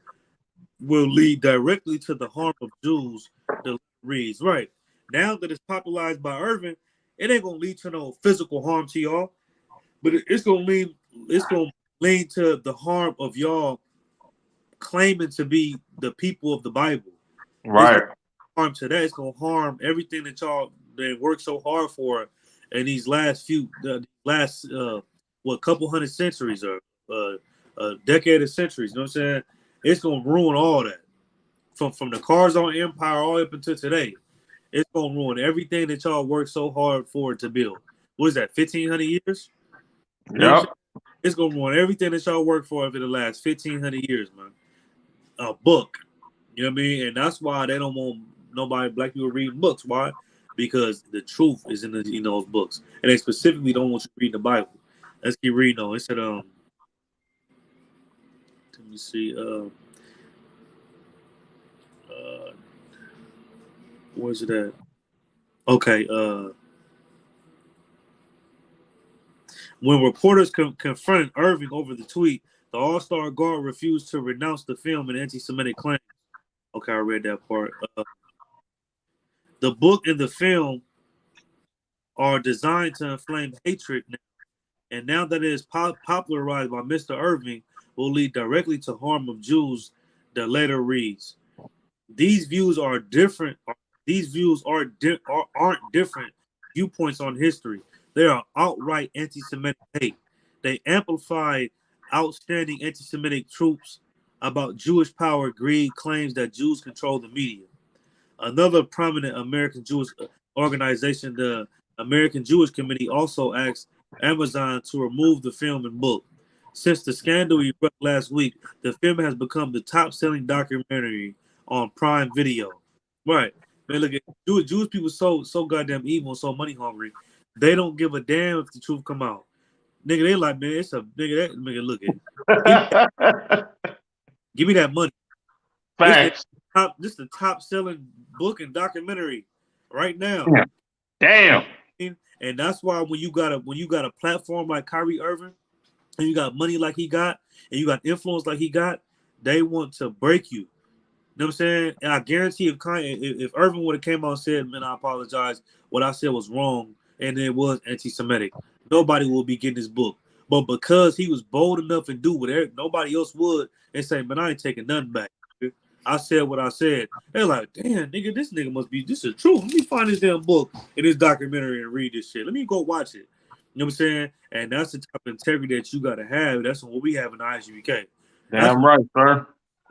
will lead directly to the harm of Jews. The reads right. Now that it's popularized by Irving, it ain't gonna lead to no physical harm to y'all, but it's gonna lead to the harm of y'all claiming to be the people of the Bible. Right. Harm to that. It's gonna harm everything that y'all worked so hard for in these last couple hundred centuries or a decade of centuries. You know what I'm saying? It's gonna ruin all that. From the cars on Empire all up until today. It's gonna ruin everything that y'all worked so hard for to build. What is that? 1,500 years? Yep. It's gonna ruin everything that y'all worked for the last 1,500 years, man. A book, you know what I mean? And that's why they don't want nobody, black people, reading books. Why? Because the truth is in those books, and they specifically don't want you reading the Bible. Let's keep reading on. It said, let me see, where's it at? Okay, when reporters confronted Irving over the tweet, the All-Star guard refused to renounce the film and anti-Semitic claims. Okay, I read that part. The book and the film are designed to inflame hatred now, and now that it is popularized by Mr. Irving, will lead directly to harm of Jews. The letter reads, "These views are different. These views aren't different viewpoints on history. They are outright anti-Semitic hate. They amplify outstanding anti-Semitic troops about Jewish power, greed, claims that Jews control the media." Another prominent American Jewish organization, the American Jewish Committee, also asked Amazon to remove the film and book. Since the scandal erupted last week, the film has become the top-selling documentary on Prime Video. Right. Man, look at Jewish people so goddamn evil and so money hungry. They don't give a damn if the truth come out. Nigga, they like, man, it's a nigga. That nigga, look at, give me that money. Facts. This is the top selling book and documentary right now. Damn. And that's why when you got a platform like Kyrie Irving, and you got money like he got, and you got influence like he got, they want to break you. You know what I'm saying? And I guarantee if Irving would have came out and said, man, I apologize, what I said was wrong, and it was anti-Semitic, nobody will be getting this book. But because he was bold enough and do what nobody else would, and say, man, I ain't taking nothing back. I said what I said. They're like, damn, nigga, this nigga must be, this is true. Let me find this damn book in this documentary and read this shit. Let me go watch it. You know what I'm saying? And that's the type of integrity that you got to have. That's what we have in the ISUBK. Damn right, sir.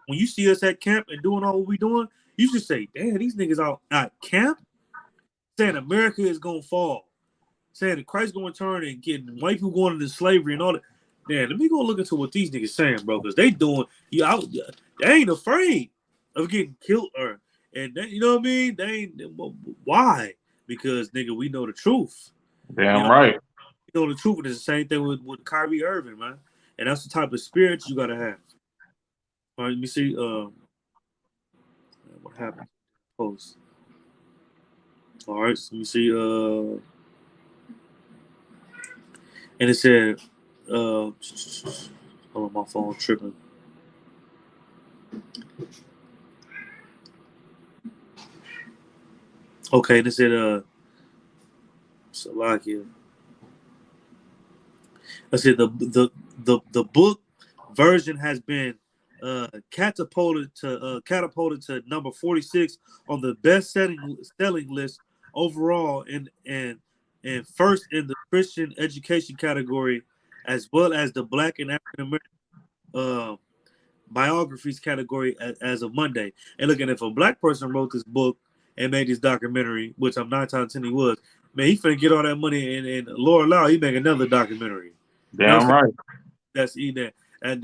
When you see us at camp and doing all what we doing, you should say, damn, these niggas out at camp saying America is going to fall. Saying that Christ's going to turn and getting white people going into slavery and all that. Man, let me go look into what these niggas saying, bro, because they doing, they ain't afraid of getting killed and they, you know what I mean? They ain't, why? Because nigga, we know the truth. Damn right. You know the truth, and it's the same thing with Kyrie Irving, man. And that's the type of spirit you gotta have. All right, let me see. What happened? Post. All right, so let me see. And it said, hold on, my phone tripping. Okay, and it said, Salakia. I said the book version has been catapulted to number 46 on the best-selling list overall, and first in the Christian education category, as well as the Black and African American biographies category as of Monday. And looking, if a black person wrote this book and made this documentary, which I'm 9 times 10 he was, man, he finna get all that money, and Lord allow he make another documentary. Damn right. That's either and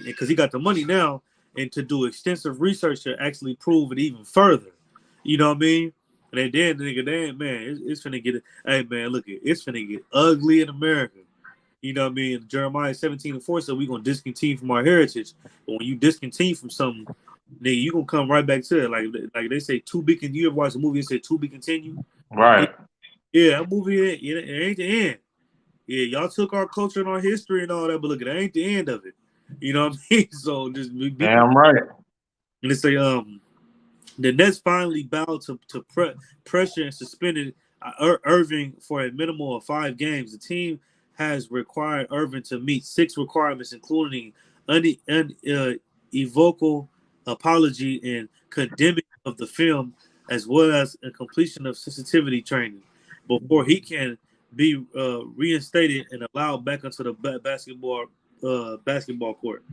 because he got the money now, and to do extensive research to actually prove it even further. You know what I mean? And then nigga, man, it's finna get. Hey man, look, it's finna get ugly in America. You know what I mean? Jeremiah 17:4 said we're gonna discontinue from our heritage. But when you discontinue from something, nigga, you gonna come right back to it. Like they say, to be continued. You ever watch a movie and say to be continued? Right. Yeah, that movie it ain't the end. Yeah, y'all took our culture and our history and all that, but look, it ain't the end of it. You know what I mean? So just be damn right. And they say the Nets finally bowed to pressure and suspended Irving for a minimum of 5 games. The team has required Irving to meet 6 requirements, including unequivocal apology and condemning of the film, as well as a completion of sensitivity training, before he can be reinstated and allowed back onto the basketball court.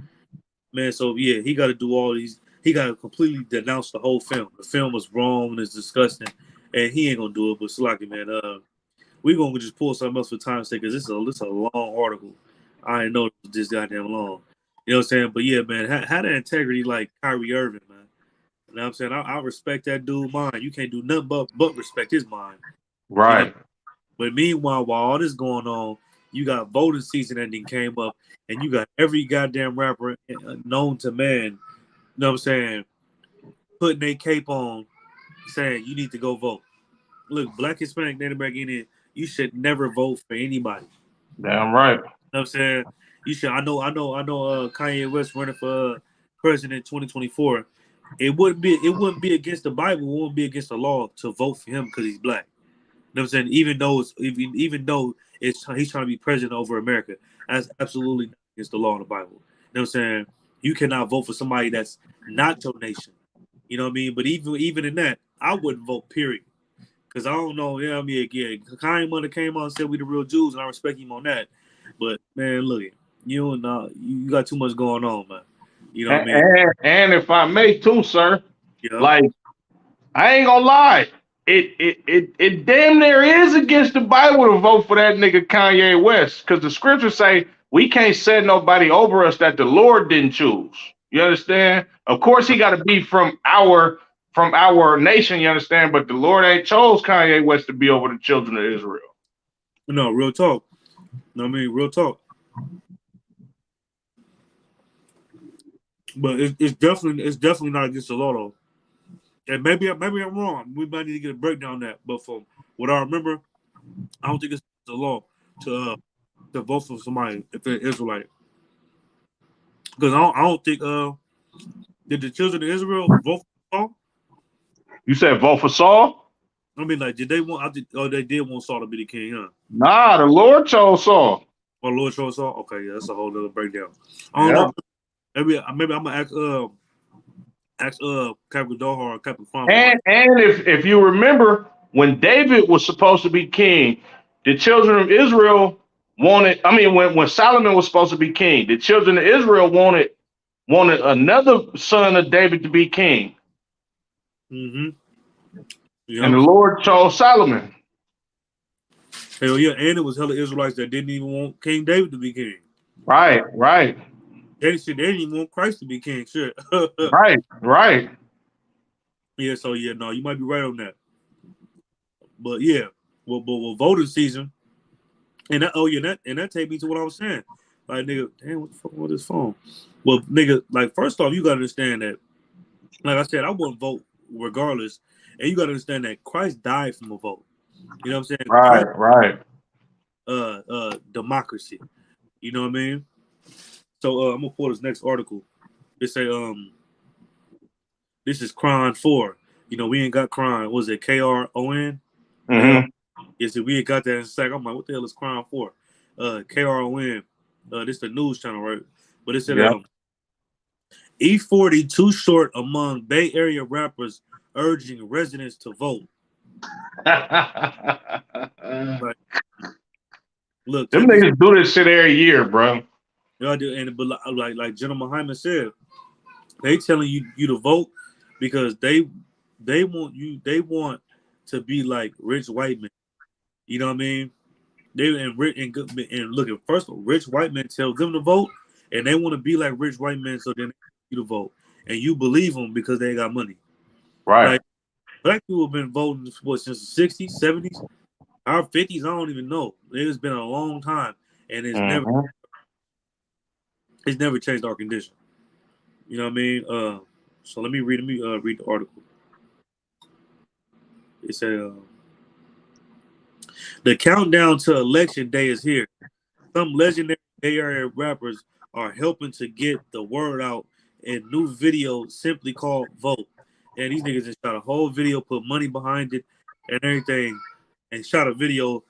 Man, so yeah, he got to do all these. He got to completely denounce the whole film. The film was wrong and it's disgusting, and he ain't gonna do it. But Slaki, man, we gonna just pull something else for time's sake, because this is a long article. I didn't know it was this goddamn long. You know what I'm saying? But yeah, man, had that integrity like Kyrie Irving, man. You know what I'm saying? I respect that dude mind. You can't do nothing but respect his mind. Right. You know? But meanwhile, while all this going on, you got voting season ending came up, and you got every goddamn rapper known to man, you know what I'm saying, putting their cape on, saying you need to go vote. Look, Black, Hispanic, Native American Indian, you should never vote for anybody. Damn right. You know what I'm saying? You should. I know. Kanye West running for president in 2024. It wouldn't be against the Bible. It wouldn't be against the law to vote for him because he's black. You know what I'm saying? Even though he's trying to be president over America, that's absolutely not against the law in the Bible. You know what I'm saying? You cannot vote for somebody that's not your nation. You know what I mean? But even in that, I wouldn't vote. Period. Because I don't know. Yeah, I mean, yeah, Kanye mother came on and said we the real Jews, and I respect him on that. But man, look, you got too much going on, man. You know what I mean? And if I may too, sir, Yeah. like I ain't gonna lie, it damn near is against the Bible to vote for that nigga Kanye West, because the scriptures say we can't set nobody over us that the Lord didn't choose. You understand? Of course, he got to be from our nation. You understand? But the Lord ain't chose Kanye West to be over the children of Israel. No, real talk. know what I mean? Real talk. But it's definitely not against the law though. And maybe I'm wrong. We might need to get a breakdown on that. But from what I remember, I don't think it's the law to vote for somebody if they're Israelite. Because I don't think did the children of Israel vote for Saul? You said vote for Saul? I mean, like, did they want? I think, they did want Saul to be the king, huh? Nah, the Lord chose Saul. Oh, Lord chose Saul. Okay, yeah, that's a whole other breakdown. I don't Yeah. know. Maybe I'm gonna ask Captain Dohar or Captain Farm. And if you remember, when David was supposed to be king, the children of Israel wanted. I mean, when Solomon was supposed to be king, the children of Israel wanted another son of David to be king, Mm-hmm. and Yep. the Lord chose Solomon. Hell yeah, and it was hella Israelites that didn't even want King David to be king. Right, right, They didn't even want Christ to be king. Shit. right, right. Yeah, so yeah, no, you might be right on that. But yeah, well, voting season, and that take me to what I was saying. Like, nigga, damn, what the fuck with this phone? Well, nigga, like, first off, you gotta understand that, like I said, I wouldn't vote regardless, and you gotta understand that Christ died from a vote. You know what I'm saying? Right, Christ, right. democracy. You know what I mean? So I'm gonna pull this next article. It say this is Cron 4. You know, we ain't got Cron. Was it KRON? Mm-hmm. Yes, we ain't got that in a sec. I'm like, what the hell is Cron 4? KRON. This the news channel, right? But it said Yeah. E40 too short among Bay Area rappers urging residents to vote. Like, look, Them check this. niggas do this shit every year, bro. Y'all do, but like General Hyman said, they telling you to vote because they want to be like rich white men. You know what I mean? They and look at first of all, rich white men tell them to vote, and they want to be like rich white men, so then they want you to vote, and you believe them because they got money. Right. Like, black people have been voting since the 60s, 70s, our 50s. I don't even know. It's been a long time, and it's Mm-hmm. never changed our condition. You know what I mean? So let me read the article. It said the countdown to election day is here. Some legendary Bay Area rappers are helping to get the word out in new video simply called Vote. And these niggas just shot a whole video, put money behind it and everything, and shot a video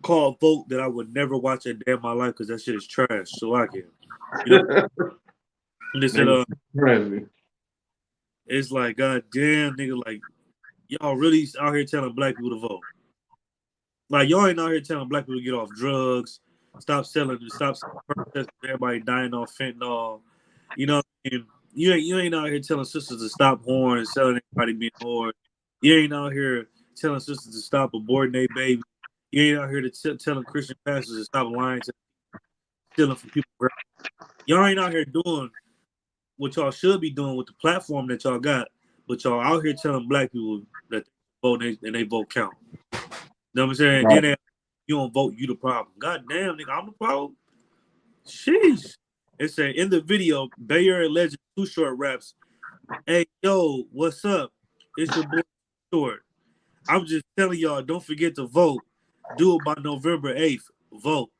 called Vote that I would never watch a day in my life because that shit is trash. So I can. You know, and they said, Crazy. it's like, God damn, nigga, like, y'all really out here telling black people to vote. Like, y'all ain't out here telling black people to get off drugs, stop selling everybody dying off fentanyl. You know what I mean? You ain't out here telling sisters to stop whoring and selling everybody being whore. You ain't out here telling sisters to stop aborting their baby. You ain't out here telling Christian pastors to stop lying to stealing from people. Y'all ain't out here doing what y'all should be doing with the platform that y'all got, but y'all out here telling black people that they vote and they vote count. You know what I'm saying? Right. Then you don't vote, you the problem. God damn, nigga, I'm the problem. Sheesh. It said in the video, Bay Area legend Too Short raps, "Hey, yo, what's up? It's your boy Short. I'm just telling y'all, don't forget to vote. Do it by November 8th. Vote."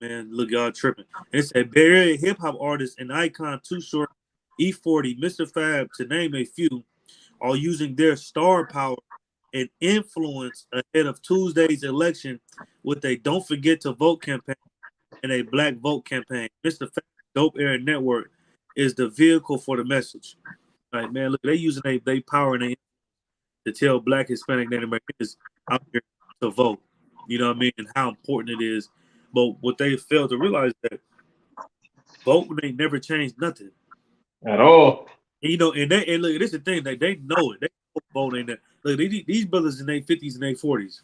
Man, look, y'all tripping. It said Bay Area hip hop artist and icon Too Short, E40, Mr. Fab, to name a few, are using their star power and influence ahead of Tuesday's election with a "Don't Forget to Vote" campaign and a Black Vote campaign. Mr. Fab Dope Air Network is the vehicle for the message. Like, man, look, they using they power and they to tell Black, Hispanic, Native Americans out here to vote. You know what I mean? And how important it is. But what they fail to realize that voting ain't never changed nothing. At all. And, you know, and look, this is the thing, that they know it. They know voting ain't that. Look, these brothers in their 50s and their 40s.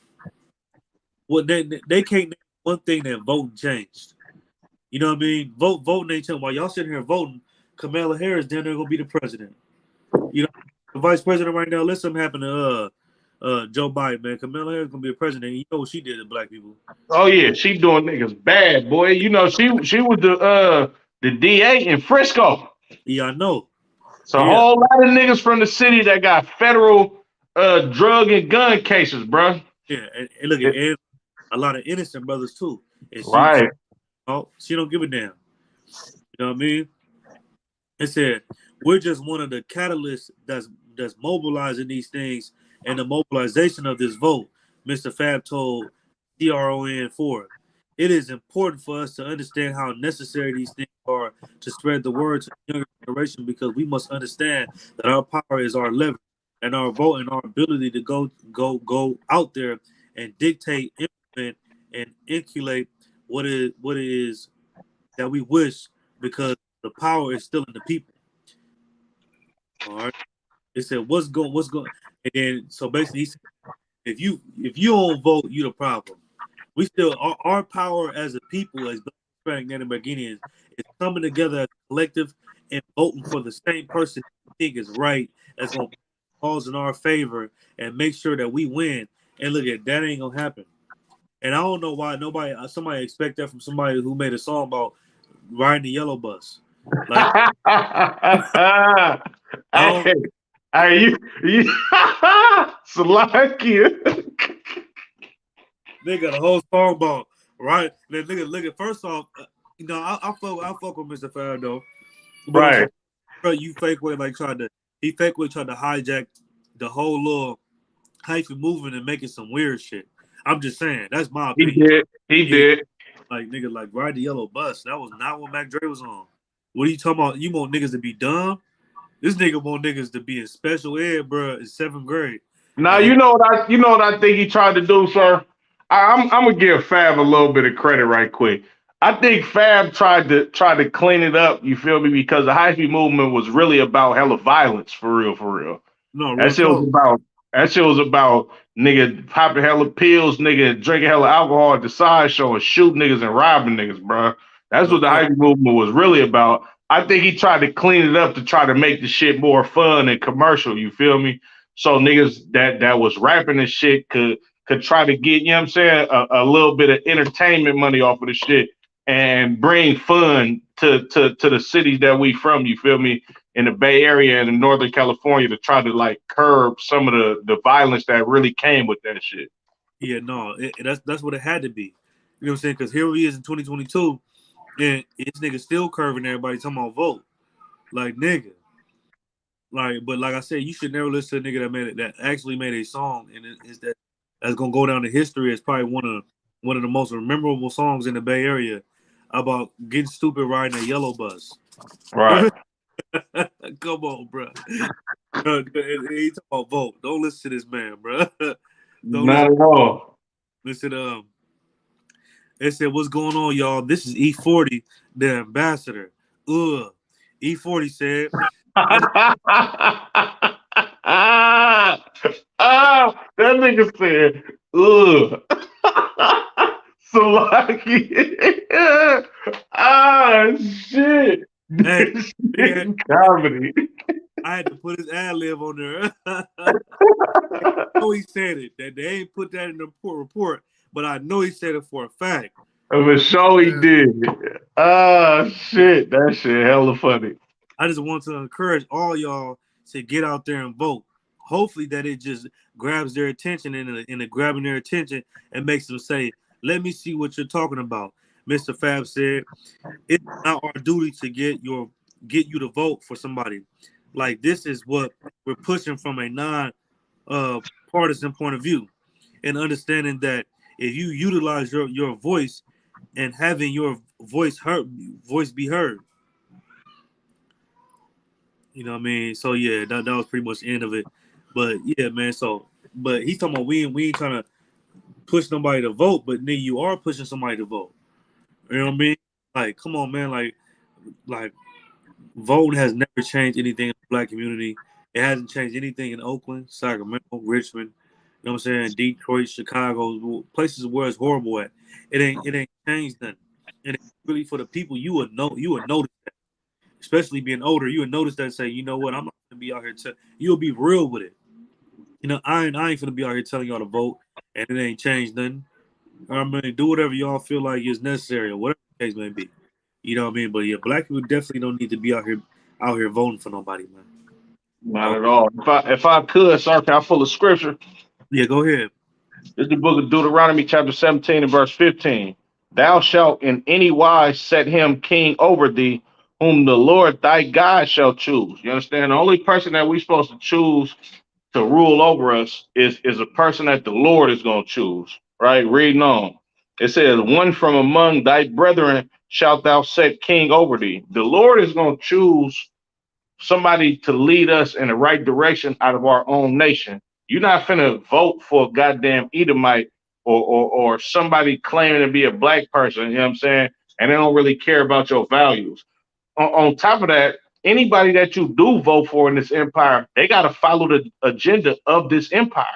Well, they can't name one thing that voting changed. You know what I mean? Voting ain't changed. While y'all sitting here voting, Kamala Harris down there gonna be the president. You know, the vice president right now. Let something happen to Joe Biden, man. Kamala Harris gonna be a president. You know what she did to black people. Oh yeah, she doing niggas bad, boy. You know she was the DA in Frisco. Yeah, I know. It's a Yeah, whole lot of niggas from the city that got federal drug and gun cases, bro. yeah. And look at and a lot of innocent brothers too. And Right. she don't give a damn. You know what I mean? It said we're just one of the catalysts that's mobilizing these things and the mobilization of this vote. Mr. Fab told CRON4. It is important for us to understand how necessary these things are to spread the word to the younger generation because we must understand that our power is our leverage and our vote and our ability to go out there and dictate, implement, and inculate what it is that we wish because the power is still in the people. All right. It said, what's going, and then so basically, he said, if you don't vote, you the problem. We still our power as a people, as Black Native Americans, is coming together as a collective and voting for the same person we think is right, that's gonna cause in our favor and make sure that we win. And look at that ain't gonna happen. And I don't know why somebody expect that from somebody who made a song about riding the yellow bus. Like, I Hey, hey, you Salakia. they got a whole song about right. Then nigga, look at first off, I fuck with Mr. Fab though, but I'm Right. saying, bro, you fake way like tried to hijack the whole little hyphy movement and making some weird shit. I'm just saying that's my He opinion. did. He Yeah, did. like nigga, like ride the yellow bus. That was not what Mac Dre was on. What are you talking about? You want niggas to be dumb? This nigga want niggas to be in special ed, bro, in 7th grade. Now Like, you know what I think he tried to do, sir. I'm gonna give Fab a little bit of credit right quick. I think Fab tried to clean it up. You feel me? Because the hyphy movement was really about hella violence, for real, for real. no, That real shit was talk. about that shit was about nigga popping hella pills, nigga drinking hella alcohol at the sideshow and shoot niggas and robbing niggas, bro. That's No what the cap. hype movement was really about. I think he tried to clean it up to try to make the shit more fun and commercial. You feel me? So niggas that was rapping this shit could try to get, you know what I'm saying, a little bit of entertainment money off of the shit and bring fun to the cities that we from. You feel me? In the Bay Area and in Northern California to try to like curb some of the violence that really came with that shit. Yeah, no, that's what it had to be. You know what I'm saying? Because here he is in 2022, and this nigga still curving everybody talking about vote. Like nigga, but like I said, you should never listen to a nigga that actually made a song, and that's gonna go down in history as probably one of the most memorable songs in the Bay Area about getting stupid riding a yellow bus. Right. Come on, bro. He talking about vote. Don't listen to this man, bro. Don't listen. Not at all. Listen. They said, "What's going on, y'all? This is E40, the ambassador." Ugh. E40 said, That nigga said, ugh. Salaki. Shit. "Hey, This nigga, shit comedy. I had to put his ad lib on there." I know he said it. That they ain't put that in the report, but I know he said it for a fact. Of a show he did. Shit. That shit hella funny. I just want to encourage all y'all to get out there and vote. Hopefully that it just grabs their attention and it grabbing their attention and makes them say, "Let me see what you're talking about." Mr. Fab said, "It's not our duty to get you to vote for somebody. Like this is what we're pushing from a non partisan point of view, and understanding that if you utilize your voice and having your voice be heard." You know what I mean? So yeah, that was pretty much the end of it. But yeah, man. So, but he's talking about we ain't trying to push nobody to vote, but then you are pushing somebody to vote. You know what I mean? Like, come on, man. Like voting has never changed anything in the black community. It hasn't changed anything in Oakland, Sacramento, Richmond. You know what I'm saying? Detroit, Chicago, places where it's horrible at. It ain't changed nothing. And it's really for the people. You would notice that, especially being older. You would notice that and say, you know what? I'm not gonna be out here. You'll be real with it. You know, I ain't gonna be out here telling y'all to vote, and it ain't changed nothing. I mean, do whatever y'all feel like is necessary, or whatever the case may be. You know what I mean? But yeah, black people definitely don't need to be out here voting for nobody, man. Not at all. If I could, sir, can I full of scripture? Yeah, go ahead. This is the book of Deuteronomy, chapter 17 and verse 15. Thou shalt in any wise set him king over thee, whom the Lord thy God shall choose. You understand? The only person that we supposed to choose to rule over us is a person that the Lord is going to choose. Right? Reading on. It says, one from among thy brethren shalt thou set king over thee. The Lord is going to choose somebody to lead us in the right direction out of our own nation. You're not finna vote for a goddamn Edomite or somebody claiming to be a black person, you know what I'm saying? And they don't really care about your values. On top of that, anybody that you do vote for in this empire, they got to follow the agenda of this empire.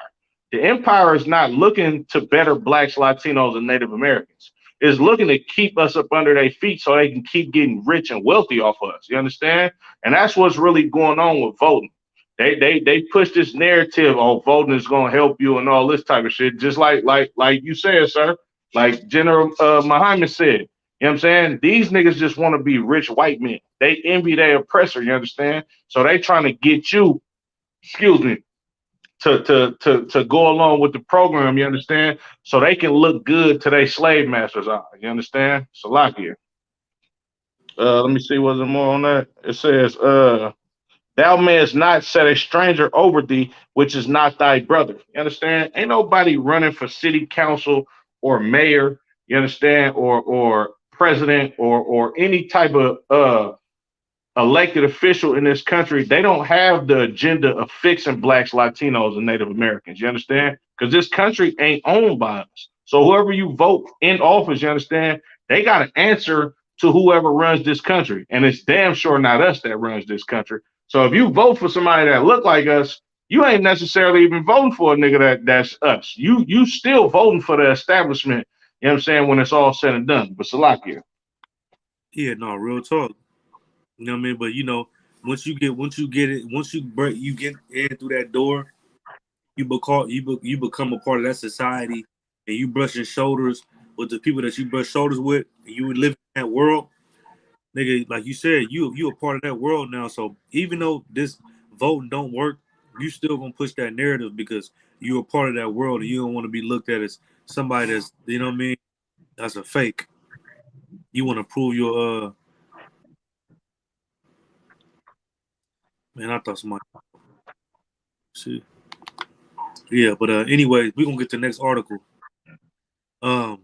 The empire is not looking to better blacks, Latinos, and Native Americans. It's looking to keep us up under their feet so they can keep getting rich and wealthy off of us. You understand? And that's what's really going on with voting. They push this narrative, oh, voting is gonna help you and all this type of shit. Just like you said, sir. Like General Muhammad said, you know what I'm saying? These niggas just want to be rich white men. They envy their oppressor, you understand? So they trying to get you, excuse me, to go along with the program, you understand? So they can look good to their slave masters out. You understand? Salakia. Let me see what's more on that. It says, thou mayest not set a stranger over thee, which is not thy brother. You understand? Ain't nobody running for city council or mayor, you understand, or president or any type of elected official in this country. They don't have the agenda of fixing blacks, Latinos, and Native Americans. You understand? Because this country ain't owned by us. So whoever you vote in office, you understand, they got to answer to whoever runs this country. And it's damn sure not us that runs this country. So if you vote for somebody that look like us, you ain't necessarily even voting for a nigga that's us. You still voting for the establishment, you know what I'm saying, when it's all said and done. But Salakia. Yeah, no, real talk. You know what I mean? But you know, once you get in through that door, you become a part of that society, and you brushing shoulders with the people that you brush shoulders with, and you live in that world, nigga. Like you said, you a part of that world now. So even though this voting don't work, you still gonna push that narrative because you're a part of that world, and you don't want to be looked at as somebody that's, you know what I mean, that's a fake. You want to prove your man. I thought somebody. See. Yeah, but anyway, we're gonna get to the next article. Um,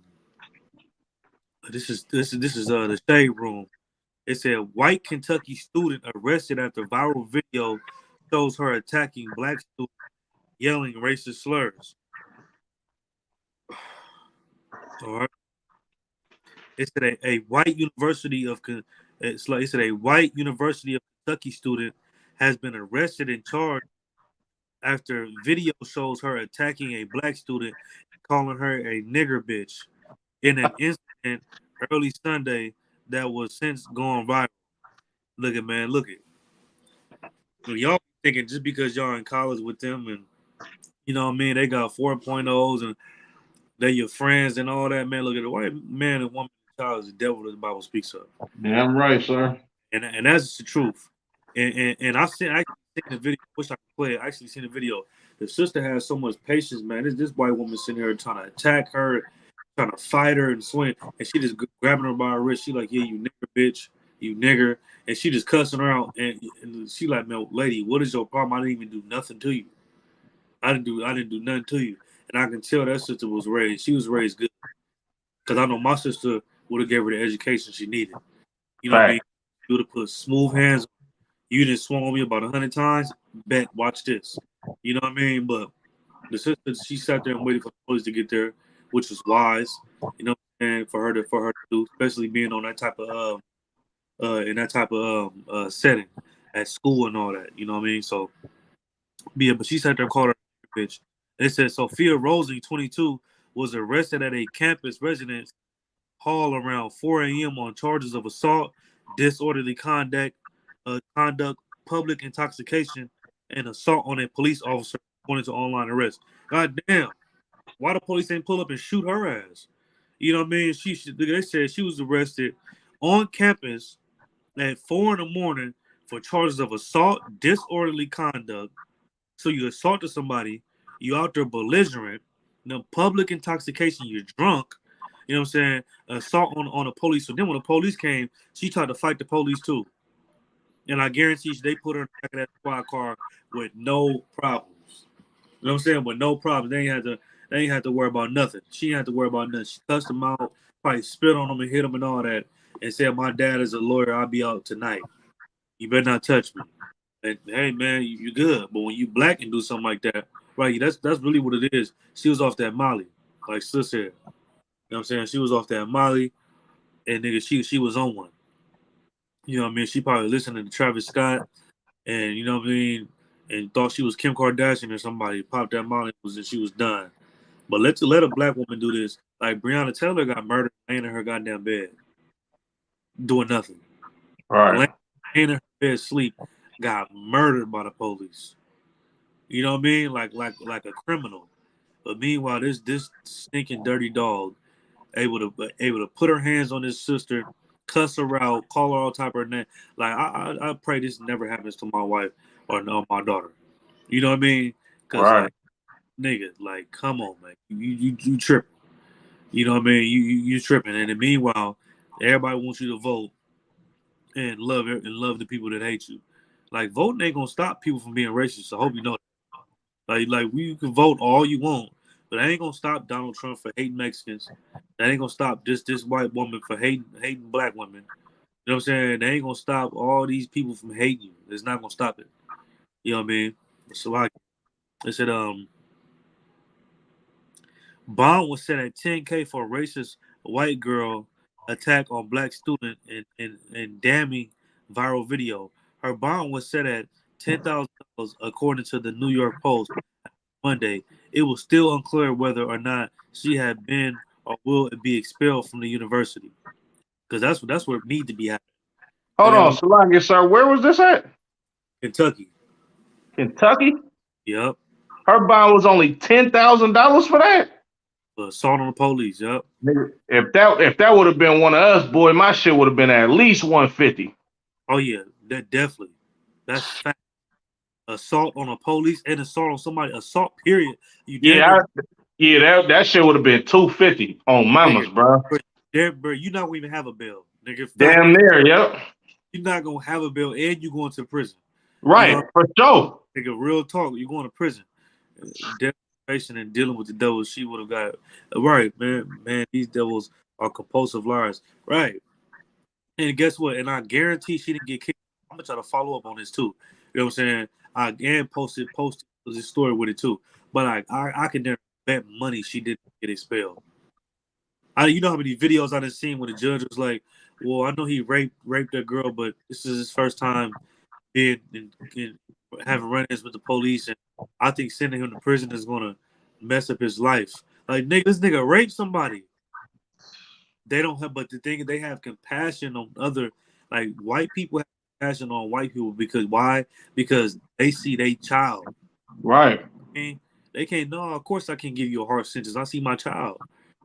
this is the shade room. It said white Kentucky student arrested after viral video shows her attacking black student yelling racist slurs. All right. It said a white university of it said a white University of Kentucky student has been arrested and charged after video shows her attacking a black student, calling her a nigger bitch in an incident early Sunday that was since gone viral. Look at man, look at y'all thinking just because y'all in college with them and you know what I mean, they got 4.0s and they your friends and all that, man. Look at the white man and woman child is the devil that the Bible speaks of. Damn right, sir. And that's the truth. And I actually seen the video, wish I could play it. I actually seen the video. The sister has so much patience, man. This white woman sitting here trying to attack her, trying to fight her and swing, and she just grabbing her by her wrist. She like, yeah, you nigger bitch, you nigger, and she just cussing her out. And she like, man, lady, what is your problem? I didn't even do nothing to you. I didn't do nothing to you. And I can tell that sister was raised. She was raised good, because I know my sister would have gave her the education she needed. You know what I mean? Fact. You would have put smooth hands. You just swung on me about 100 times. Bet, watch this. You know what I mean? But the sister, she sat there and waited for the police to get there, which was wise. You know, and for her to do, especially being on that type of in that type of setting at school and all that. You know what I mean? So yeah, but she sat there and called her a bitch. It said Sophia Rosie, 22, was arrested at a campus residence hall around 4 a.m. on charges of assault, disorderly conduct, public intoxication, and assault on a police officer, going into online arrest. God damn, why the police ain't pull up and shoot her ass? You know what I mean? They said she was arrested on campus at 4 in the morning for charges of assault, disorderly conduct. So you assaulted somebody, you out there belligerent, public intoxication, you're drunk. You know what I'm saying? Assault on the police. So then when the police came, she tried to fight the police too. And I guarantee you, they put her in the back of that squad car with no problems. You know what I'm saying? With no problems. They ain't had to worry about nothing. She ain't had to worry about nothing. She cussed them out, probably spit on them and hit them and all that, and said, "My dad is a lawyer. I'll be out tonight. You better not touch me." And hey, man, you good. But when you black and do something like that, right? That's really what it is. She was off that Molly, like Sis said. You know what I'm saying? She was off that Molly, and nigga, she was on one. You know what I mean? She probably listened to Travis Scott, and you know what I mean, and thought she was Kim Kardashian or somebody. Popped that Molly and she was done. But let a black woman do this. Like Breonna Taylor got murdered laying in her goddamn bed, doing nothing. Right. Laying in her bed, sleep, got murdered by the police. You know what I mean? Like a criminal. But meanwhile, this stinking dirty dog able to put her hands on his sister, cuss her out, call her all type of name. Like I pray this never happens to my wife or no, my daughter. You know what I mean? Because Right. like nigga, like come on, man, you tripping. You know what I mean? You tripping. And then meanwhile, everybody wants you to vote and love the people that hate you. Like voting ain't gonna stop people from being racist. So I hope you know that. Like you can vote all you want, but that ain't gonna stop Donald Trump for hating Mexicans. That ain't gonna stop this white woman for hating black women. You know what I'm saying? They ain't gonna stop all these people from hating you. It's not gonna stop it. You know what I mean? So like I said, bond was set at $10K for a racist white girl attack on black student in damning viral video. Her bond was set at $10,000 according to the New York Post Monday. It was still unclear whether or not she had been or will be expelled from the university. Because that's where it needs to be happening. Hold And on, then Salagi, sir. Where was this at? Kentucky. Kentucky? Yep. Her bond was only $10,000 for that? Assault on the police. Yep. Nigga, if that would have been one of us, boy, my shit would have been at least 150. Oh yeah, that definitely. That's fact. Assault on a police and assault on somebody. Assault. Period. You damn Yeah, near, that shit would have been 250 on mamas, nigga, bro. bro, you not gonna even have a bill, nigga. Fact. Damn near, yep. You're not gonna have a bill, and you going to prison. You Right, know, for sure. nigga. Real talk. You going to prison. Defamation and dealing with the devil. She would have got right, man. Man, these devils are compulsive liars. Right. And guess what? And I guarantee she didn't get kicked. I'm gonna try to follow up on this too. You know what I'm saying? I again posted this story with it too. But I can never bet money she didn't get expelled. You know how many videos I done seen where the judge was like, "Well, I know he raped that girl, but this is his first time being in having run-ins with the police, and I think sending him to prison is gonna mess up his life." Like, nigga, this nigga raped somebody. They don't have, but the thing is, they have compassion on other, like white people have compassion on white people because why? Because they see their child. Right, And they can't. No, of course I can give you a hard sentence. I see my child.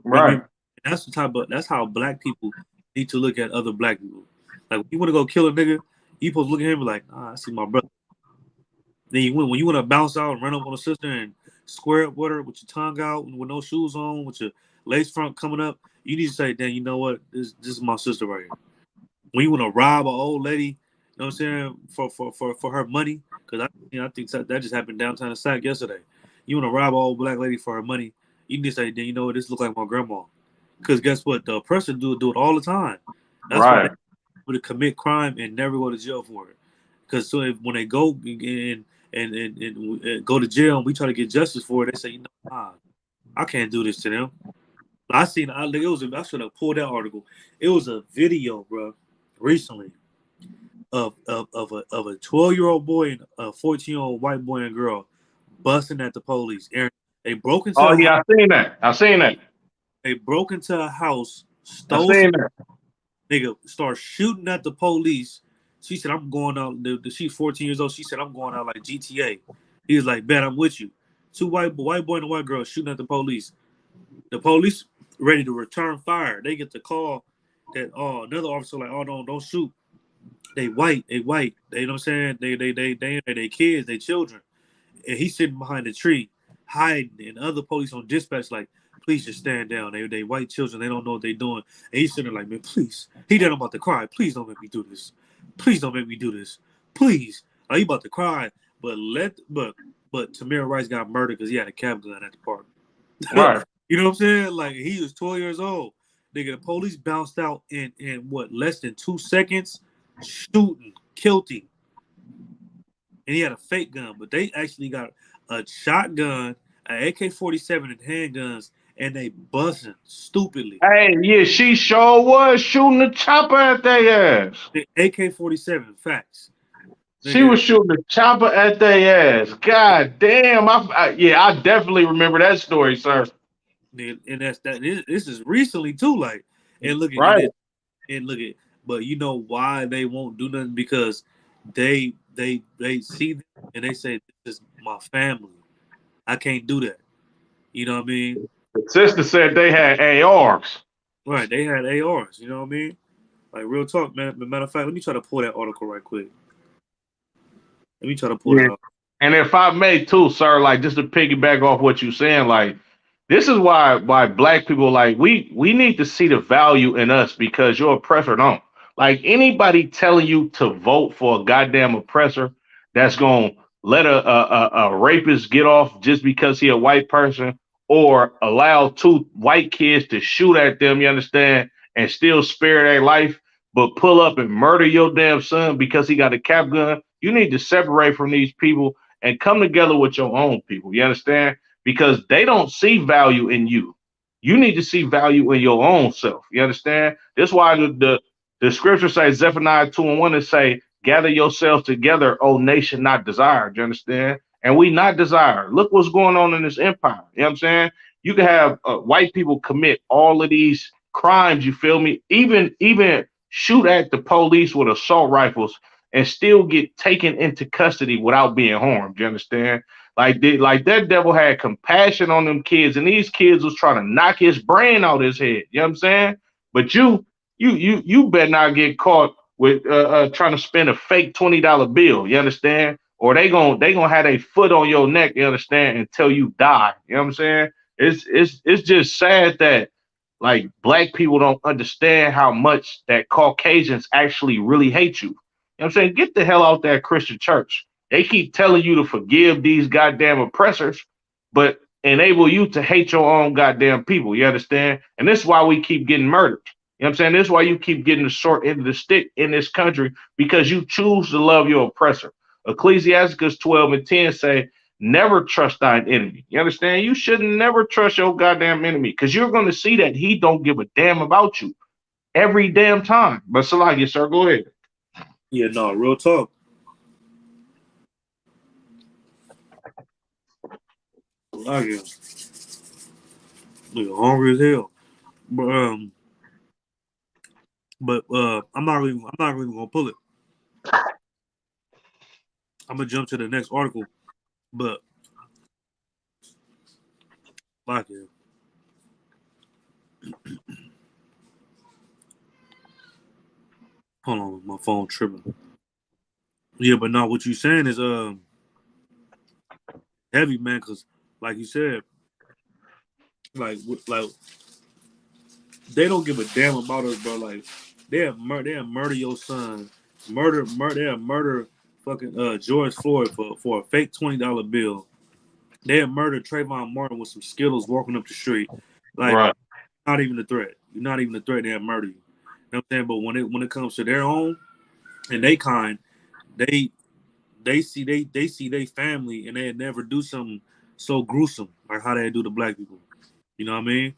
You know what I right, mean? And that's how black people need to look at other black people. Like when you want to go kill a nigga, you supposed to look at him and be like, I see my brother. Then when you want to bounce out and run up on a sister and square up with her with your tongue out and with no shoes on, with your lace front coming up, you need to say, "Damn, you know what? This is my sister right here." When you want to rob an old lady, you know what I'm saying, for her money, because I think that just happened downtown in Sac yesterday. You want to rob an old black lady for her money, you need to say, "Then you know what? This look like my grandma." Because guess what? The oppressors do it all the time. That's why they right, would commit crime and never go to jail for it. Because when they go and go to jail and we try to get justice for it, they say, nah, I can't do this to them. I should have pulled that article. It was a video, bro, recently of a 12-year-old boy and a 14-year-old white boy and girl busting at the police. Aaron, they broke into Oh a house. yeah, I seen that. They broke into a house, I stole some seen that. nigga, start shooting at the police. She said, "I'm going out." She's 14 years old. She said, "I'm going out like GTA." He was like, "Bet I'm with you." Two white boy and a white girl shooting at the police. The police ready to return fire. They get the call that another officer like, oh no, don't shoot. They white. They you know what I'm saying? They kids, they children. And he's sitting behind a tree, hiding, and other police on dispatch like, please just stand down. They white children, they don't know what they're doing. And he's sitting there like, man, please. He done about to cry. Please don't make me do this. Please don't make me do this. Please. Like, he about to cry. But Tamir Rice got murdered because he had a cap gun at the park. Right. You know what I'm saying? Like, he was 12 years old. Nigga, the police bounced out in what, less than 2 seconds, shooting, killed him. And he had a fake gun, but they actually got a shotgun, an AK-47, and handguns, and they buzzing stupidly. Hey, yeah, she sure was shooting the chopper at their ass. The AK-47, facts. She was shooting the chopper at their ass. God damn! I definitely remember that story, sir. And this is recently too, like, and look at Right. it, and look at, but you know why they won't do nothing? Because they see them and they say, this is my family. I can't do that. You know what I mean? The sister said they had ARs. Right, they had ARs. You know what I mean? Like, real talk, man. Matter of fact, let me try to pull that article right quick. Let me try to pull it out. And if I may too, sir, like just to piggyback off what you're saying, like this is why black people, like we need to see the value in us because your oppressor don't. Like anybody telling you to vote for a goddamn oppressor that's gonna let a rapist get off just because he a white person or allow 2 white kids to shoot at them, you understand, and still spare their life, but pull up and murder your damn son because he got a cap gun. You need to separate from these people and come together with your own people. You understand? Because they don't see value in you. You need to see value in your own self. You understand? That's why the scripture says Zephaniah 2:1 to say, gather yourselves together, O nation not desired. You understand? And we not desired. Look what's going on in this empire. You know what I'm saying? You can have white people commit all of these crimes, you feel me? Even shoot at the police with assault rifles and still get taken into custody without being harmed. You understand? Like that devil had compassion on them kids, and these kids was trying to knock his brain out his head. You know what I'm saying? But you better not get caught with trying to spend a fake $20 bill. You understand? Or they gonna have a foot on your neck. You understand? Until you die. You know what I'm saying? It's just sad that like black people don't understand how much that Caucasians actually really hate you. You know what I'm saying? Get the hell out that Christian church. They keep telling you to forgive these goddamn oppressors, but enable you to hate your own goddamn people. You understand? And this is why we keep getting murdered. You know what I'm saying? This is why you keep getting the short end of the stick in this country, because you choose to love your oppressor. Ecclesiasticus 12:10 say, never trust thine enemy. You understand? You should never trust your goddamn enemy, because you're going to see that he don't give a damn about you every damn time. But Salaki, sir, go ahead. Yeah, no, real talk. Like, hungry as hell. But I'm not really gonna pull it. I'm gonna jump to the next article, but like it. Hold on, my phone tripping. Yeah, but no, what you saying is heavy, man, because like you said, like they don't give a damn about us, bro. Like they'll murder your son, murder fucking George Floyd for a fake $20 bill. They'll murder Trayvon Martin with some Skittles walking up the street. Like Right. not even a threat. You're not even a threat. They'll murder you. You know what I'm saying? But when it comes to their own and they kind, they see their family and they never do something so gruesome like how they do to black people. You know what I mean?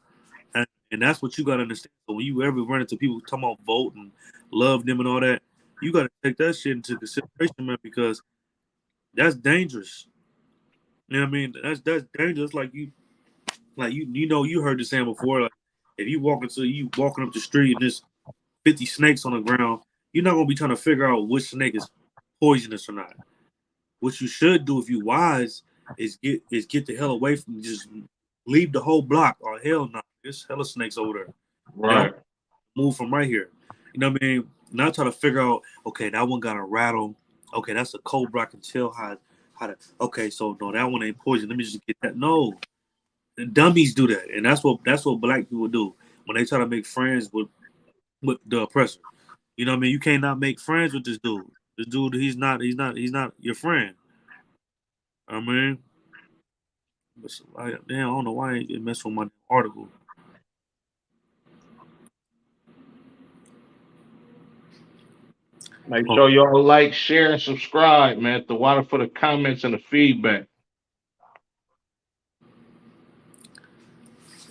And that's what you gotta understand. So when you ever run into people talking about vote and love them and all that, you gotta take that shit into consideration, man, because that's dangerous. You know what I mean? That's dangerous. Like you know, you heard the saying before. Like if you walking up the street and there's 50 snakes on the ground, you're not gonna be trying to figure out which snake is poisonous or not. What you should do if you wise is get the hell away from, just leave the whole block, or hell no, there's hella snakes over there. They don't Right. move from right here. You know what I mean? Not try to figure out, okay, that one got a rattle. Okay, that's a cobra. I can tell how to. Okay, so no, that one ain't poison. Let me just get that. No, the dummies do that, and that's what black people do when they try to make friends with the oppressor. You know what I mean? You cannot make friends with this dude. This dude, he's not your friend. I mean, damn, I don't know why I ain't messing with my article. Make Oh, sure y'all like, share, and subscribe, man. The water for the comments and the feedback.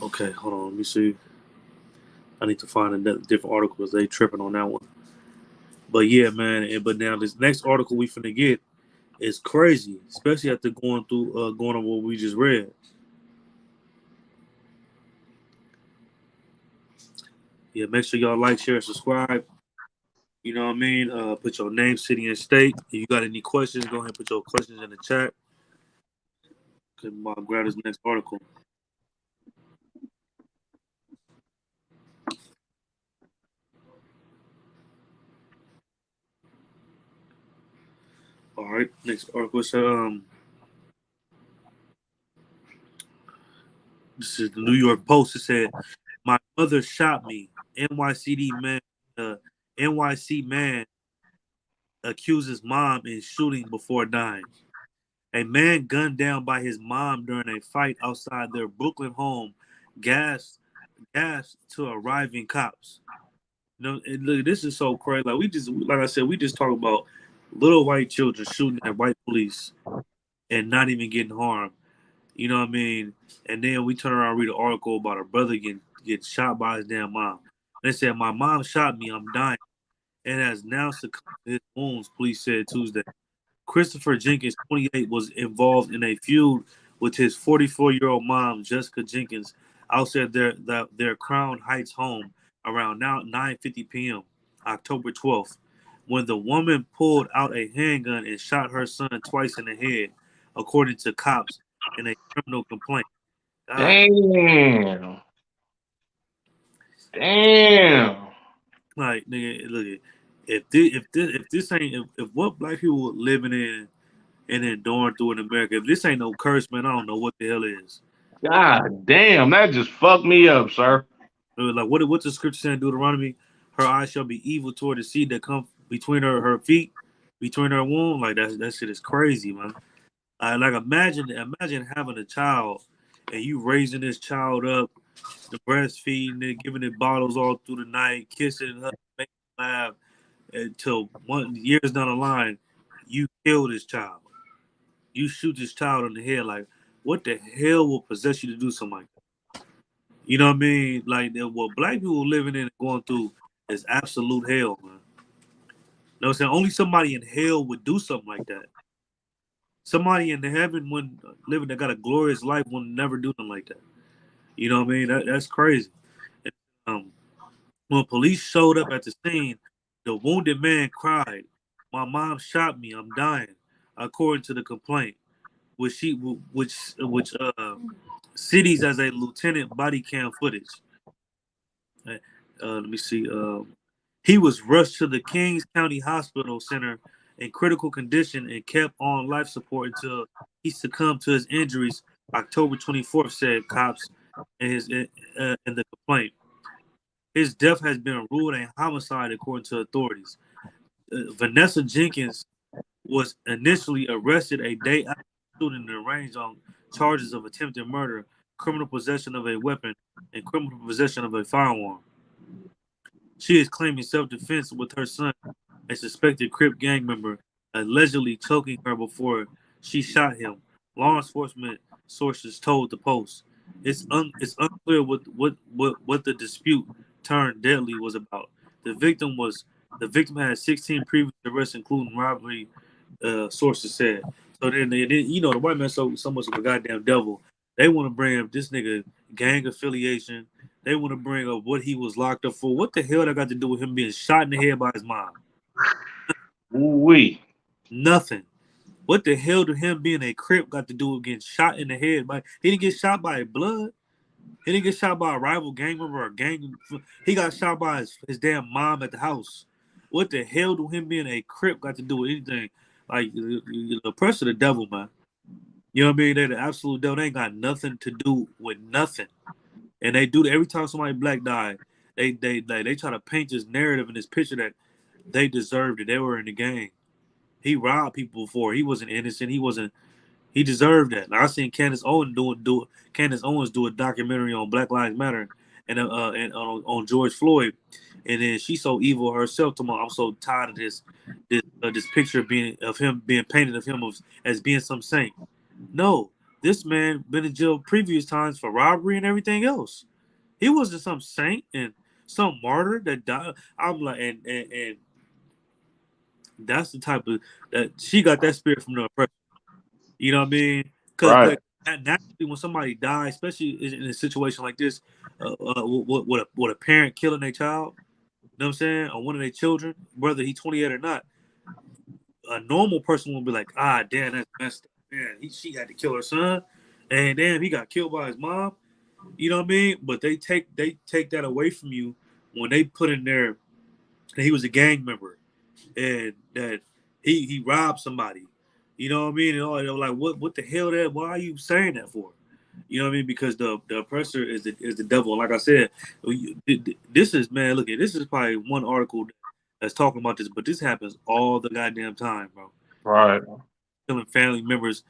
okay, hold on. Let me see. I need to find a different article because they tripping on that one. But yeah, man. But now this next article we finna get is crazy, especially after going on what we just read. Yeah, make sure y'all like, share, and subscribe. You know what I mean? Put your name, city, and state. If you got any questions, go ahead and put your questions in the chat. I'll grab this next article. All right, next article. So, this is the New York Post. It said, "My mother shot me. NYCD man, NYC man accuses mom in shooting before dying. A man gunned down by his mom during a fight outside their Brooklyn home, gassed to arriving cops." You know, and look, this is so crazy. Like I said, we just talk about little white children shooting at white police and not even getting harmed. You know what I mean? And then we turn around and read an article about a brother getting shot by his damn mom. They said, "My mom shot me. I'm dying and has now succumbed to his wounds," police said Tuesday. Christopher Jenkins, 28, was involved in a feud with his 44-year-old mom, Jessica Jenkins, outside their Crown Heights home around now 9:50 p.m. October 12th, when the woman pulled out a handgun and shot her son twice in the head, according to cops in a criminal complaint. God, Damn. Damn. like nigga, look at, if this ain't, if what black people living in and enduring through in America, if this ain't no curse, man, I don't know what the hell is. God damn. That just fucked me up, sir. Like what's the scripture saying in Deuteronomy? Her eyes shall be evil toward the seed that come between her feet, between her womb. Like that shit is crazy, man. Like imagine having a child and you raising this child up, the breastfeeding it, giving it bottles all through the night, kissing her, making her laugh, until years down the line, you kill this child. You shoot this child in the head. Like, what the hell will possess you to do something like that? You know what I mean? Like, what black people living in and going through is absolute hell, man. You know what I'm saying? Only somebody in hell would do something like that. Somebody in the heaven when living that got a glorious life will never do nothing like that. You know what I mean? That's crazy. Um, when police showed up at the scene, the wounded man cried, "My mom shot me. I'm dying," according to the complaint, which cities as a lieutenant body cam footage. Let me see. He was rushed to the Kings County Hospital Center in critical condition and kept on life support until he succumbed to his injuries. October 24th, said cops in the complaint. His death has been ruled a homicide, according to authorities. Vanessa Jenkins was initially arrested a day after the shooting and arraigned on charges of attempted murder, criminal possession of a weapon, and criminal possession of a firearm. She is claiming self-defense with her son, a suspected Crip gang member, allegedly choking her before she shot him. Law enforcement sources told the Post. It's unclear what the dispute turned deadly was about. The victim had 16 previous arrests, including robbery. Sources said. So then the white man so much of a goddamn devil. They want to bring up this nigga gang affiliation. They want to bring up what he was locked up for. What the hell that got to do with him being shot in the head by his mom? Ooh-wee. Nothing. What the hell did him being a Crip got to do with getting shot in the head? He didn't get shot by blood. He didn't get shot by a rival gang member or gang. He got shot by his damn mom at the house. What the hell do him being a Crip got to do with anything? Like, the press of the devil, man. You know what I mean? They're the absolute devil. They ain't got nothing to do with nothing. And they do that every time somebody black died. They try to paint this narrative and this picture that they deserved it. They were in the gang. He robbed people before. He wasn't innocent. He deserved that. Like, I seen Candace Owens do a documentary on Black Lives Matter and on George Floyd, and then she's so evil herself. I'm so tired of this picture of him being painted as being some saint. No, this man been in jail previous times for robbery and everything else. He wasn't some saint and some martyr that died. I'm like, and that's the type of that she got that spirit from the oppressor. You know what I mean? Because naturally, when somebody dies, especially in a situation like this, with a parent killing their child, you know what I'm saying, or one of their children, whether he's 28 or not, a normal person will be like, ah, damn, that's messed up. Man, she had to kill her son, and damn, he got killed by his mom. You know what I mean? But they take that away from you when they put in there that he was a gang member and that he robbed somebody. You know what I mean? And all, they're like, what the hell? Why are you saying that for? You know what I mean? Because the oppressor is the devil. And like I said, this is, man. Look, this is probably one article that's talking about this, but this happens all the goddamn time, bro. Right. Killing family members,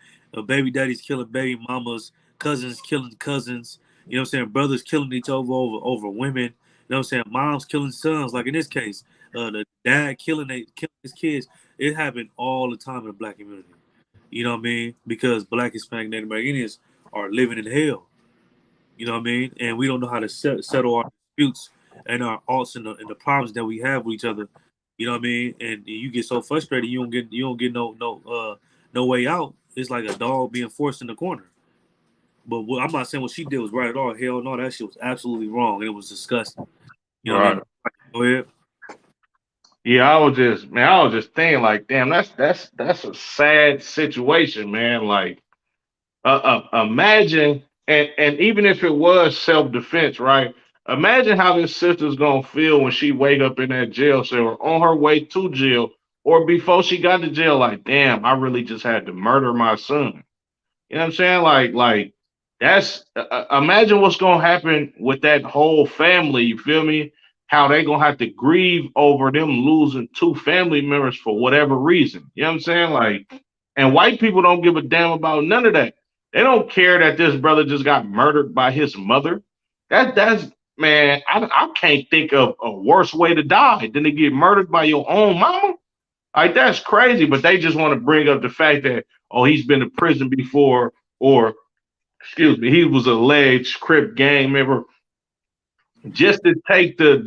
baby daddies killing baby mamas, cousins killing cousins. You know what I'm saying? Brothers killing each other over women. You know what I'm saying? Moms killing sons. Like in this case, the dad killing his kids. It happened all the time in the black community. You know what I mean? Because Black, Hispanic, Native Americans are living in hell. You know what I mean? And we don't know how to settle our disputes and our alts and the problems that we have with each other. You know what I mean? And you get so frustrated, you don't get no way out. It's like a dog being forced in the corner. But I'm not saying what she did was right at all. Hell no, that shit was absolutely wrong. And it was disgusting. You know what I mean? Go ahead. Yeah, I was just thinking like, damn, that's a sad situation, man. Like, imagine, and even if it was self defense, right? Imagine how this sister's gonna feel when she wake up in that jail cell or on her way to jail or before she got to jail. Like, damn, I really just had to murder my son. You know what I'm saying? Like that's imagine what's gonna happen with that whole family. You feel me? How they gonna have to grieve over them losing two family members for whatever reason. You know what I'm saying? Like, and white people don't give a damn about none of that. They don't care that this brother just got murdered by his mother. That's man. I can't think of a worse way to die than to get murdered by your own mama. Like that's crazy. But they just want to bring up the fact that he's been to prison before, or excuse me, he was alleged Crip gang member, just to take just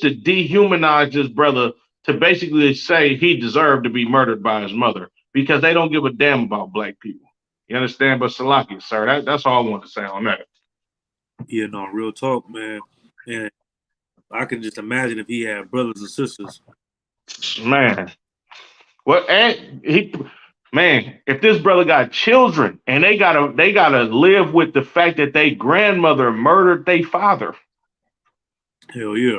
to dehumanize this brother, to basically say he deserved to be murdered by his mother because they don't give a damn about black people. You understand? But Salaki, sir, that's all I want to say on that. Yeah, no, real talk, man. And I can just imagine if he had brothers and sisters. Man, well, and if this brother got children and they gotta live with the fact that they grandmother murdered their father. Hell yeah.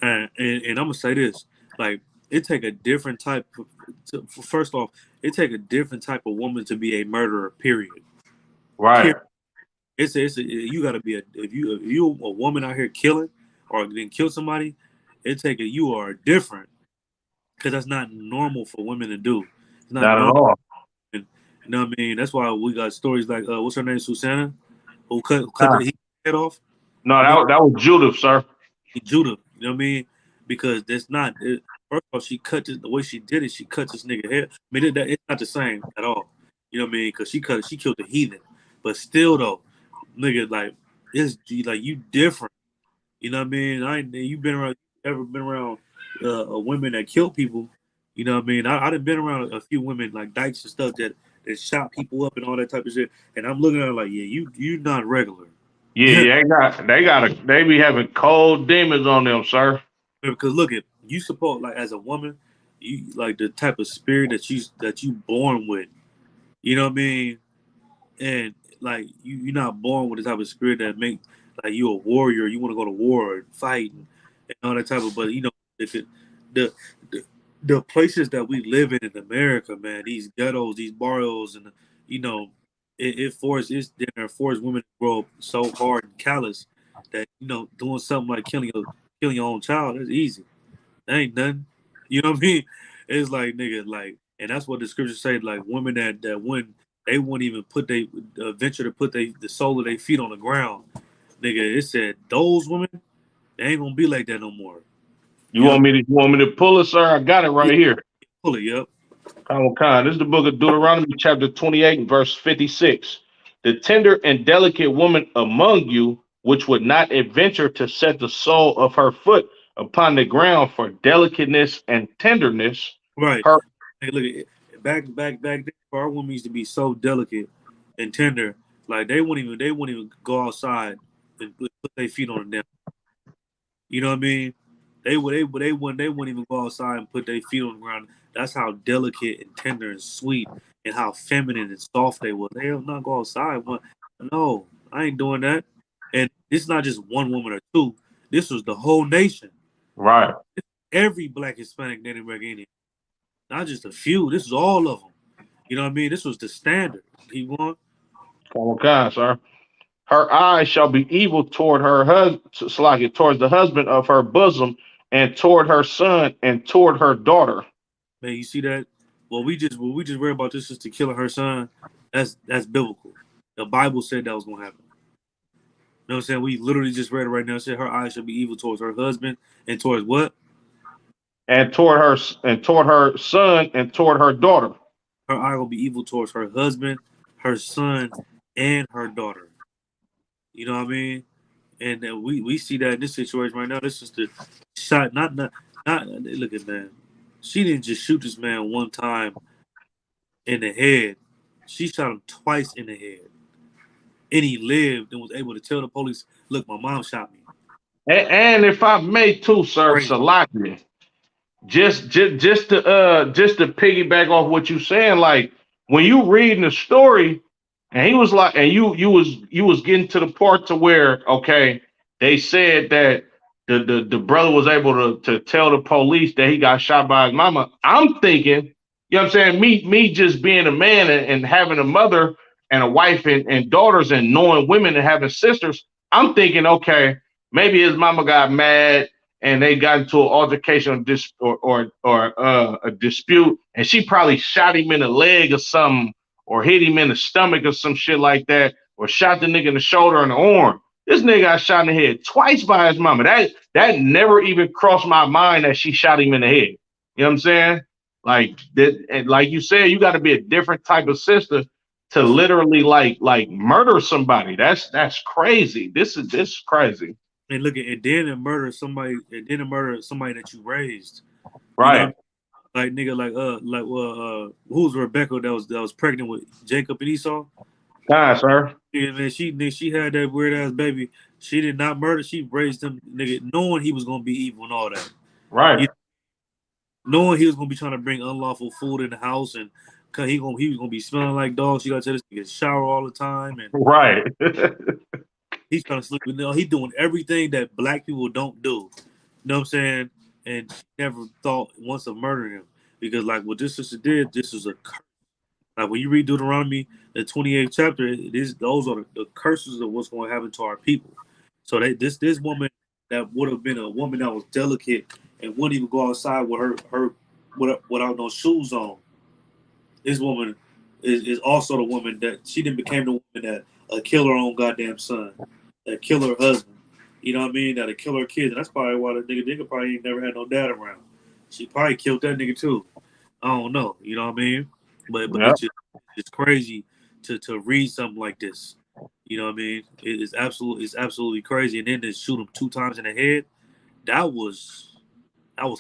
And I'm gonna say this, like, it take a different type first off, it take a different type of woman to be a murderer, period. Right. You gotta be if you a woman out here killing or then kill somebody, you are different, because that's not normal for women to do. It's not at all. You know what I mean? That's why we got stories like what's her name, Susanna, who cut the head off. No, that was Judith, sir. Judith, you know what I mean? Because that's not first of all, the way she did it, she cut this nigga head. I mean, it's not the same at all. You know what I mean? Because she killed the heathen. But still though, nigga, like, it's like, you different. You know what I mean? You've ever been around women that kill people? You know what I mean? I've been around a few women like Dykes and stuff that shot people up and all that type of shit. And I'm looking at her like, yeah, you not regular. Yeah, they be having cold demons on them, sir. Because look, you suppose, like, as a woman, you like the type of spirit that you born with. You know what I mean? And like you're not born with the type of spirit that make like you a warrior. You want to go to war and fight and all that type of. But you know the the the, the places that we live in America, man, these ghettos, these barrios, and you know, it forced women to grow up so hard and callous that you know doing something like killing your own child is easy. That ain't nothing. You know what I mean? It's like nigga, like, and that's what the scriptures say. Like women that wouldn't they wouldn't even put they venture to put the sole of their feet on the ground. Nigga, it said those women they ain't gonna be like that no more. You You know? want me to pull it, sir? I got it Yeah, right here. pull it up. This is the book of Deuteronomy, chapter 28, verse 56. The tender and delicate woman among you, which would not adventure to set the sole of her foot upon the ground for delicateness and tenderness, Right. her Hey, look at it. Back then, our women used to be so delicate and tender. Like they wouldn't even go outside and put their feet on the damn. You know what I mean? They wouldn't even go outside and put their feet on the ground. That's how delicate and tender and sweet and how feminine and soft they were. They'll not go outside. No, I ain't doing that. And it's not just one woman or two. This was the whole nation. right. Every black, Hispanic, Native American, not just a few. This is all of them. You know what I mean? This was the standard. Keep going. Sir. Her eyes shall be evil toward her husband, towards the husband of her bosom, and toward her son, and toward her daughter. Man, you see that? What we just read about this is to killing her son. That's biblical. The Bible said that was gonna happen. You know what I'm saying? We literally just read it right now. It said her eyes shall be evil towards her husband and towards what? And toward her son, and toward her daughter. Her eye will be evil towards her husband, her son, and her daughter. You know what I mean? And we see that in this situation right now. This is the shot. Not. Look at man. She didn't just shoot this man one time in the head. She shot him twice in the head, and he lived and was able to tell the police, "Look, my mom shot me." And if I may too, sir, Crazy. Salaki, just to piggyback off what you saying, like when you reading the story, and he was like, and you was getting to the part to where, okay, they said that the brother was able to tell the police that he got shot by his mama. I'm thinking, you know what I'm saying? Me just being a man and having a mother and a wife and daughters and knowing women and having sisters, I'm thinking, okay, maybe his mama got mad and they got into an altercation or a dispute, and she probably shot him in the leg or something, or hit him in the stomach or some shit like that, or shot the nigga in the shoulder and the arm. This nigga got shot in the head twice by his mama. That never even crossed my mind that she shot him in the head. You know what I'm saying? Like that, and like you said, you got to be a different type of sister to literally like murder somebody. That's crazy. This is crazy. And look at and then to murder somebody, and then to murder somebody that you raised. You know, Right. like nigga, who's Rebecca that was pregnant with Jacob and Esau? Sir. Yeah, man, she had that weird ass baby. She did not murder. She raised him, nigga, knowing he was gonna be evil and all that. Right. You knowing he was gonna be trying to bring unlawful food in the house, and cause he was gonna be smelling like dogs. She got to tell this nigga to shower all the time, and Right. he's trying to sleep with them. He's doing everything that black people don't do. You know what I'm saying? And she never thought once of murdering him because, like, what this sister did, this is a curse. Like when you read Deuteronomy, the 28th chapter, those are the curses of what's going to happen to our people. So this woman that would have been a woman that was delicate and wouldn't even go outside with her without no shoes on. This woman is also the woman that she then became the woman that kill her own goddamn son, that kill her husband. You know what I mean? That kill her kids. And that's probably why the nigga probably ain't never had no dad around. She probably killed that nigga too. I don't know. You know what I mean? But Yep. it's crazy to read something like this. You know what I mean? It's absolutely crazy. And then to shoot him 2 times in the head, that was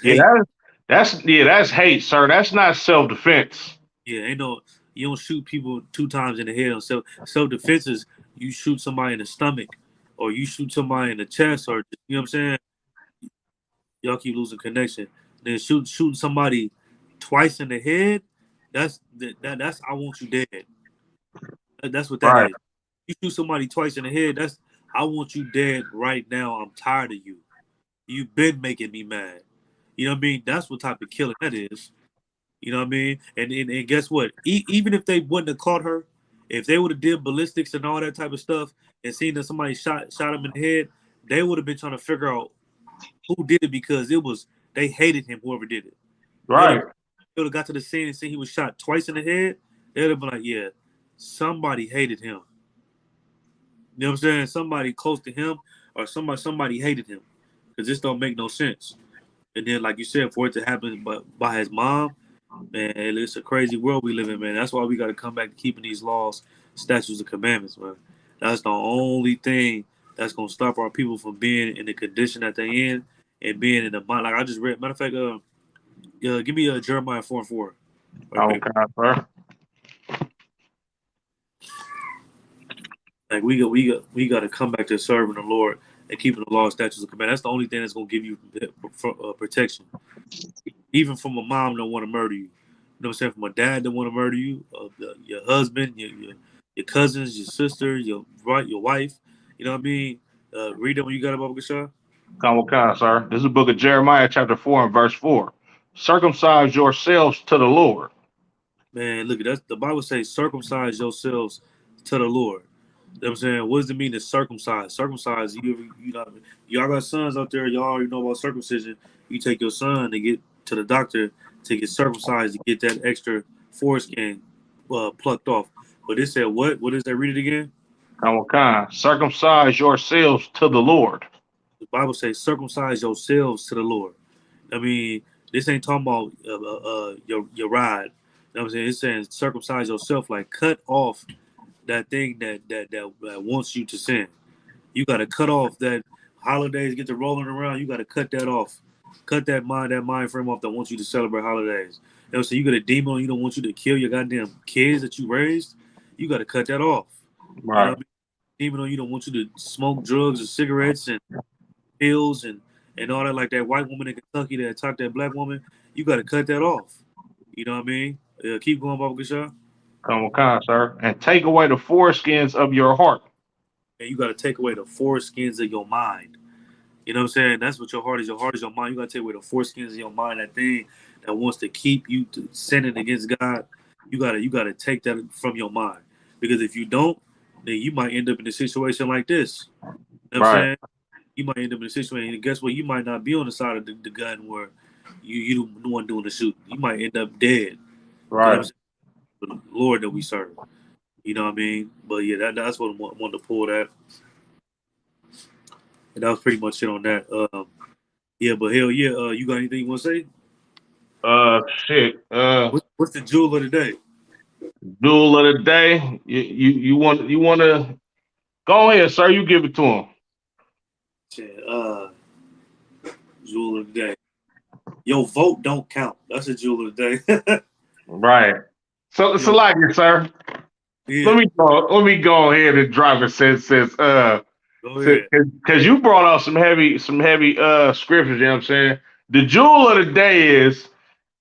Yeah, hate. that's hate, sir. That's not self defense. Yeah, ain't no you don't shoot people 2 times in the head. Self defense is you shoot somebody in the stomach or you shoot somebody in the chest or you know what I'm saying? Y'all keep losing connection. Then shooting somebody twice in the head, that's I want you dead. That's what that Right. is. You shoot somebody twice in the head, that's I want you dead right now. I'm tired of you. You've been making me mad. You know what I mean? That's what type of killing that is. You know what I mean? And guess what? Even if they wouldn't have caught her, if they would have did ballistics and all that type of stuff and seen that somebody shot him in the head, they would have been trying to figure out who did it because they hated him, whoever did it. Right. They would have got to the scene and seen he was shot twice in the head. They would have been like, yeah, somebody hated him. You know what I'm saying? Somebody close to him or somebody hated him because this don't make no sense. And then, like you said, for it to happen by his mom, man, it's a crazy world we live in, man. That's why we got to come back to keeping these laws, statutes, and commandments, man. That's the only thing that's gonna stop our people from being in the condition that they in and being in the mind. Like I just read. Matter of fact, give me Jeremiah 4:4. Okay, sir. Like we got to come back to serving the Lord and keeping the law, statutes, and commandments. That's the only thing that's gonna give you protection. Even from a mom that want to murder you. You know what I'm saying? From a dad that want to murder you, your husband, your cousins, your sister, your wife. You know what I mean? Read that when you got it, Baba Gashaw. Come, sir. This is the book of Jeremiah, chapter 4 and verse 4. Circumcise yourselves to the Lord. Man, look, that's the Bible says, circumcise yourselves to the Lord. You know what I'm saying? What does it mean to circumcise? Circumcise, y'all got sons out there, y'all already know about circumcision. You take your son to get to the doctor to get circumcised to get that extra foreskin plucked off. But it said what? What does that? Read it again. Come. Circumcise yourselves to the Lord. The Bible says, circumcise yourselves to the Lord. I mean, this ain't talking about your ride. You know what I'm saying? It's saying circumcise yourself, like cut off that thing that wants you to sin. You got to cut off that holidays get to rolling around. You got to cut that off. Cut that mind frame off that wants you to celebrate holidays. You know, so you got a demon on you don't want you to kill your goddamn kids that you raised. You got to cut that off. You know Right. what I mean? Demon on you don't want you to smoke drugs and cigarettes and pills and all that. Like that white woman in Kentucky that attacked that black woman. You got to cut that off. You know what I mean? Keep going, Baba Gashaw. Come, sir. And take away the foreskins of your heart. And you got to take away the foreskins of your mind. You know what I'm saying? That's what your heart is. Your heart is your mind. You got to take away the foreskins of your mind. That thing that wants to keep you to sinning against God. You gotta take that from your mind. Because if you don't, then you might end up in a situation like this. You know what I'm Right. saying? You might end up in a situation, and guess what? You might not be on the side of the gun where you the one doing the shooting. You might end up dead. You know what I'm Right. saying? The Lord that we serve. You know what I mean? But yeah, that's what I wanted to pull that. And that was pretty much it on that. Yeah, but hell yeah, you got anything you want to say? Shit. What's the jewel of the day? Duel of the day. You want to go ahead, sir. You give it to him. Shit, jewel of the day. Your vote don't count. That's a jewel of the day. Right. So like it, sir. Yeah, Let me go ahead and drop it since go ahead. because you brought out some heavy scriptures. You know what I'm saying? The jewel of the day is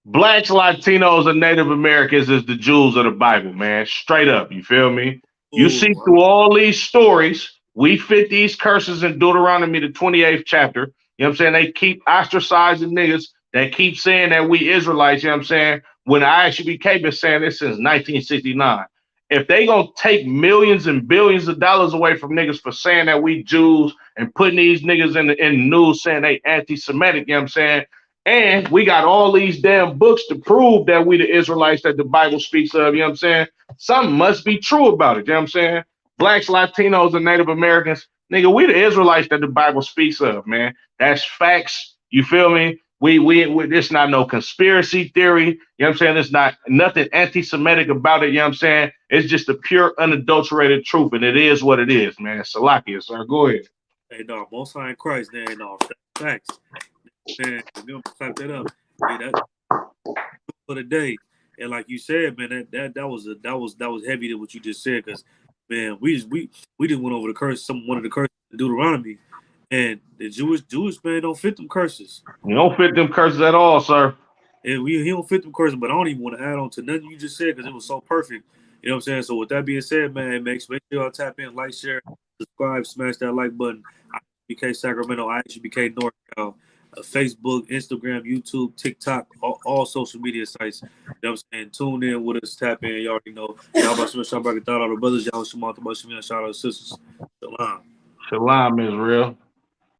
blacks, Latinos, and Native Americans is the jewels of the Bible, man. Straight up, you feel me? You see Oh, through all these stories, we fit these curses in Deuteronomy, the 28th chapter. You know what I'm saying? They keep ostracizing niggas. They keep saying that we Israelites, you know what I'm saying? When ISUBK been saying this since 1969. If they gonna take millions and billions of dollars away from niggas for saying that we Jews and putting these niggas in the news saying they anti-Semitic, you know what I'm saying? And we got all these damn books to prove that we the Israelites that the Bible speaks of, you know what I'm saying? Something must be true about it, you know what I'm saying? Blacks, Latinos, and Native Americans, nigga, we the Israelites that the Bible speaks of, man. That's facts. You feel me? We this not no conspiracy theory. You know what I'm saying? It's not nothing anti-Semitic about it, you know what I'm saying? It's just the pure, unadulterated truth, and it is what it is, man. Salakia, sir. Go ahead. hey, no, Most High in Christ, there ain't no facts. Man, we're gonna clap that up. Yeah, that for the day. And like you said, man, that was heavy to what you just said, because man, we just went over the curse, one of the curses in Deuteronomy, and the Jewish man don't fit them curses. You don't fit them curses at all, sir. And he don't fit them questions, but I don't even want to add on to nothing you just said because it was so perfect. You know what I'm saying? So with that being said, man, make sure y'all tap in, like, share, subscribe, smash that like button. IHBK Sacramento, IHBK NorCal, Facebook, Instagram, YouTube, TikTok, all social media sites. You know what I'm saying? Tune in with us, tap in. You already know. Y'all about to shout out our brothers, y'all shout out to sisters. Shalom. Shalom, Israel.